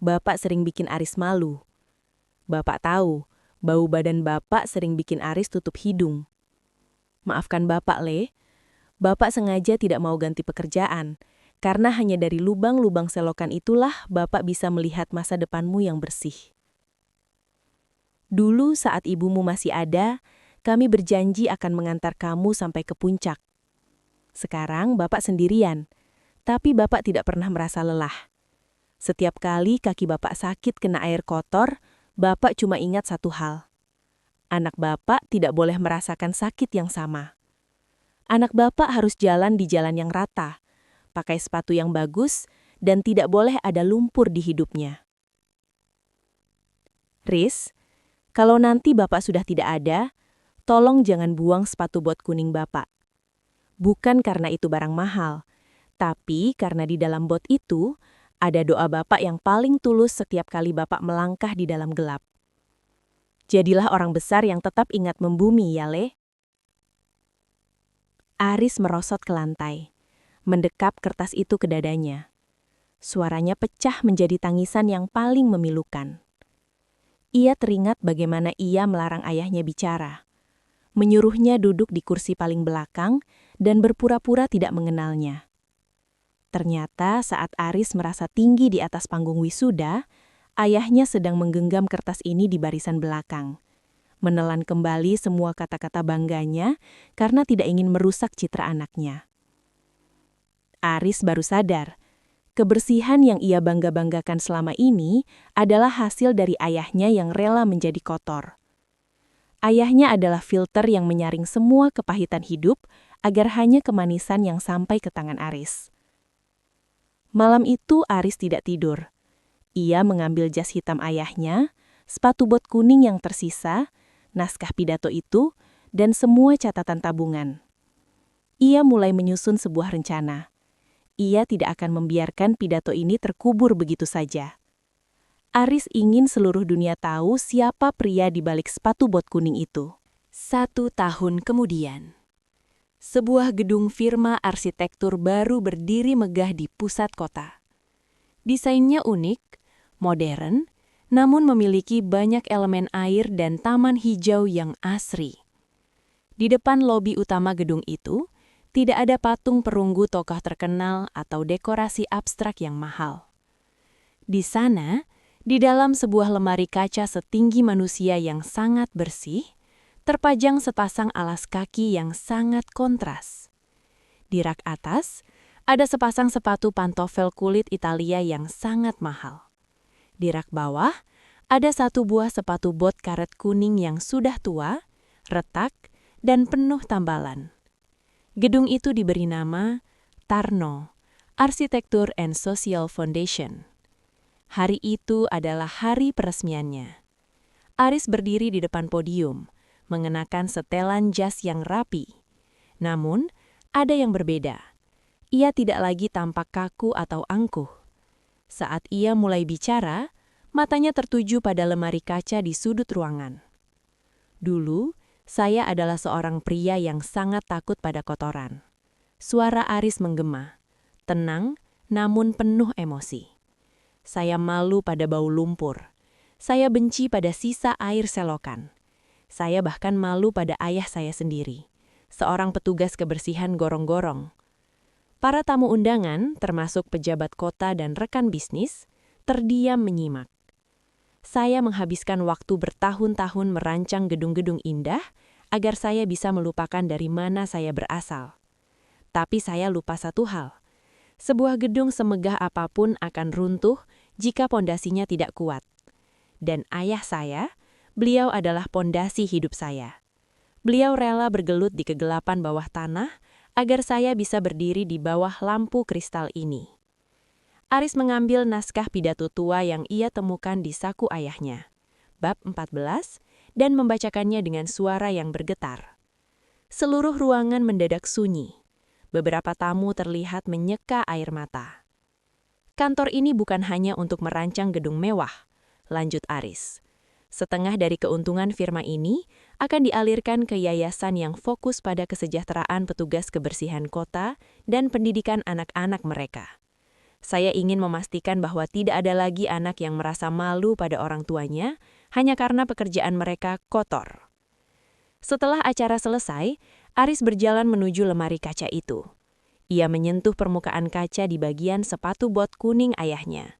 Bapak sering bikin Aris malu. Bapak tahu, bau badan Bapak sering bikin Aris tutup hidung. Maafkan Bapak, Le. Bapak sengaja tidak mau ganti pekerjaan, karena hanya dari lubang-lubang selokan itulah Bapak bisa melihat masa depanmu yang bersih. Dulu saat ibumu masih ada, kami berjanji akan mengantar kamu sampai ke puncak. Sekarang Bapak sendirian, tapi Bapak tidak pernah merasa lelah. Setiap kali kaki Bapak sakit kena air kotor, Bapak cuma ingat satu hal. Anak Bapak tidak boleh merasakan sakit yang sama. Anak Bapak harus jalan di jalan yang rata, pakai sepatu yang bagus, dan tidak boleh ada lumpur di hidupnya. Riz, kalau nanti Bapak sudah tidak ada, tolong jangan buang sepatu bot kuning Bapak. Bukan karena itu barang mahal, tapi karena di dalam bot itu ada doa Bapak yang paling tulus setiap kali Bapak melangkah di dalam gelap. Jadilah orang besar yang tetap ingat membumi, ya Le. Aris merosot ke lantai, mendekap kertas itu ke dadanya. Suaranya pecah menjadi tangisan yang paling memilukan. Ia teringat bagaimana ia melarang ayahnya bicara, menyuruhnya duduk di kursi paling belakang dan berpura-pura tidak mengenalnya. Ternyata saat Aris merasa tinggi di atas panggung wisuda, ayahnya sedang menggenggam kertas ini di barisan belakang, menelan kembali semua kata-kata bangganya karena tidak ingin merusak citra anaknya. Aris baru sadar, kebersihan yang ia bangga-banggakan selama ini adalah hasil dari ayahnya yang rela menjadi kotor. Ayahnya adalah filter yang menyaring semua kepahitan hidup agar hanya kemanisan yang sampai ke tangan Aris. Malam itu Aris tidak tidur. Ia mengambil jas hitam ayahnya, sepatu bot kuning yang tersisa, naskah pidato itu, dan semua catatan tabungan. Ia mulai menyusun sebuah rencana. Ia tidak akan membiarkan pidato ini terkubur begitu saja. Aris ingin seluruh dunia tahu siapa pria di balik sepatu bot kuning itu. 1 tahun kemudian, sebuah gedung firma arsitektur baru berdiri megah di pusat kota. Desainnya unik, modern, namun memiliki banyak elemen air dan taman hijau yang asri. Di depan lobi utama gedung itu, tidak ada patung perunggu tokoh terkenal atau dekorasi abstrak yang mahal. Di sana, di dalam sebuah lemari kaca setinggi manusia yang sangat bersih, terpajang sepasang alas kaki yang sangat kontras. Di rak atas, ada sepasang sepatu pantofel kulit Italia yang sangat mahal. Di rak bawah, ada satu buah sepatu bot karet kuning yang sudah tua, retak, dan penuh tambalan. Gedung itu diberi nama Tarno, Architecture and Social Foundation. Hari itu adalah hari peresmiannya. Aris berdiri di depan podium, mengenakan setelan jas yang rapi. Namun, ada yang berbeda. Ia tidak lagi tampak kaku atau angkuh. Saat ia mulai bicara, matanya tertuju pada lemari kaca di sudut ruangan. Dulu, saya adalah seorang pria yang sangat takut pada kotoran. Suara Aris menggema, tenang namun penuh emosi. Saya malu pada bau lumpur. Saya benci pada sisa air selokan. Saya bahkan malu pada ayah saya sendiri, seorang petugas kebersihan gorong-gorong. Para tamu undangan, termasuk pejabat kota dan rekan bisnis, terdiam menyimak. Saya menghabiskan waktu bertahun-tahun merancang gedung-gedung indah agar saya bisa melupakan dari mana saya berasal. Tapi saya lupa satu hal. Sebuah gedung semegah apapun akan runtuh jika pondasinya tidak kuat. Dan ayah saya, beliau adalah pondasi hidup saya. Beliau rela bergelut di kegelapan bawah tanah agar saya bisa berdiri di bawah lampu kristal ini. Aris mengambil naskah pidato tua yang ia temukan di saku ayahnya, bab 14, dan membacakannya dengan suara yang bergetar. Seluruh ruangan mendadak sunyi. Beberapa tamu terlihat menyeka air mata. Kantor ini bukan hanya untuk merancang gedung mewah, lanjut Aris. Setengah dari keuntungan firma ini akan dialirkan ke yayasan yang fokus pada kesejahteraan petugas kebersihan kota dan pendidikan anak-anak mereka. Saya ingin memastikan bahwa tidak ada lagi anak yang merasa malu pada orang tuanya hanya karena pekerjaan mereka kotor. Setelah acara selesai, Aris berjalan menuju lemari kaca itu. Ia menyentuh permukaan kaca di bagian sepatu bot kuning ayahnya.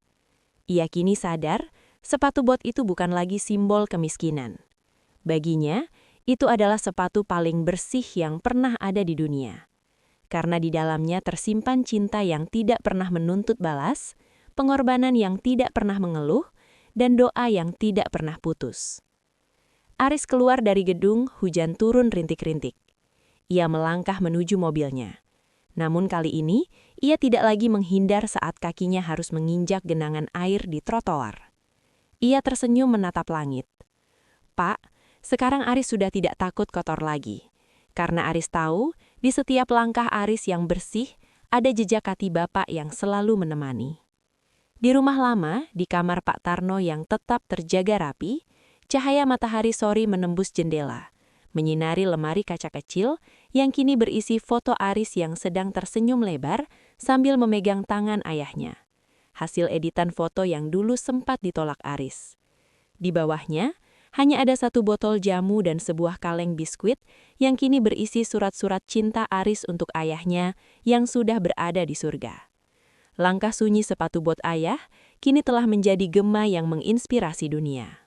Ia kini sadar, sepatu bot itu bukan lagi simbol kemiskinan. Baginya, itu adalah sepatu paling bersih yang pernah ada di dunia. Karena di dalamnya tersimpan cinta yang tidak pernah menuntut balas, pengorbanan yang tidak pernah mengeluh, dan doa yang tidak pernah putus. Aris keluar dari gedung, hujan turun rintik-rintik. Ia melangkah menuju mobilnya. Namun kali ini, ia tidak lagi menghindar saat kakinya harus menginjak genangan air di trotoar. Ia tersenyum menatap langit. "Pak, sekarang Aris sudah tidak takut kotor lagi. Karena Aris tahu, di setiap langkah Aris yang bersih, ada jejak hati Bapak yang selalu menemani." Di rumah lama, di kamar Pak Tarno yang tetap terjaga rapi, cahaya matahari sore menembus jendela, menyinari lemari kaca kecil yang kini berisi foto Aris yang sedang tersenyum lebar sambil memegang tangan ayahnya. Hasil editan foto yang dulu sempat ditolak Aris. Di bawahnya, hanya ada satu botol jamu dan sebuah kaleng biskuit yang kini berisi surat-surat cinta Aris untuk ayahnya yang sudah berada di surga. Langkah sunyi sepatu bot ayah kini telah menjadi gema yang menginspirasi dunia.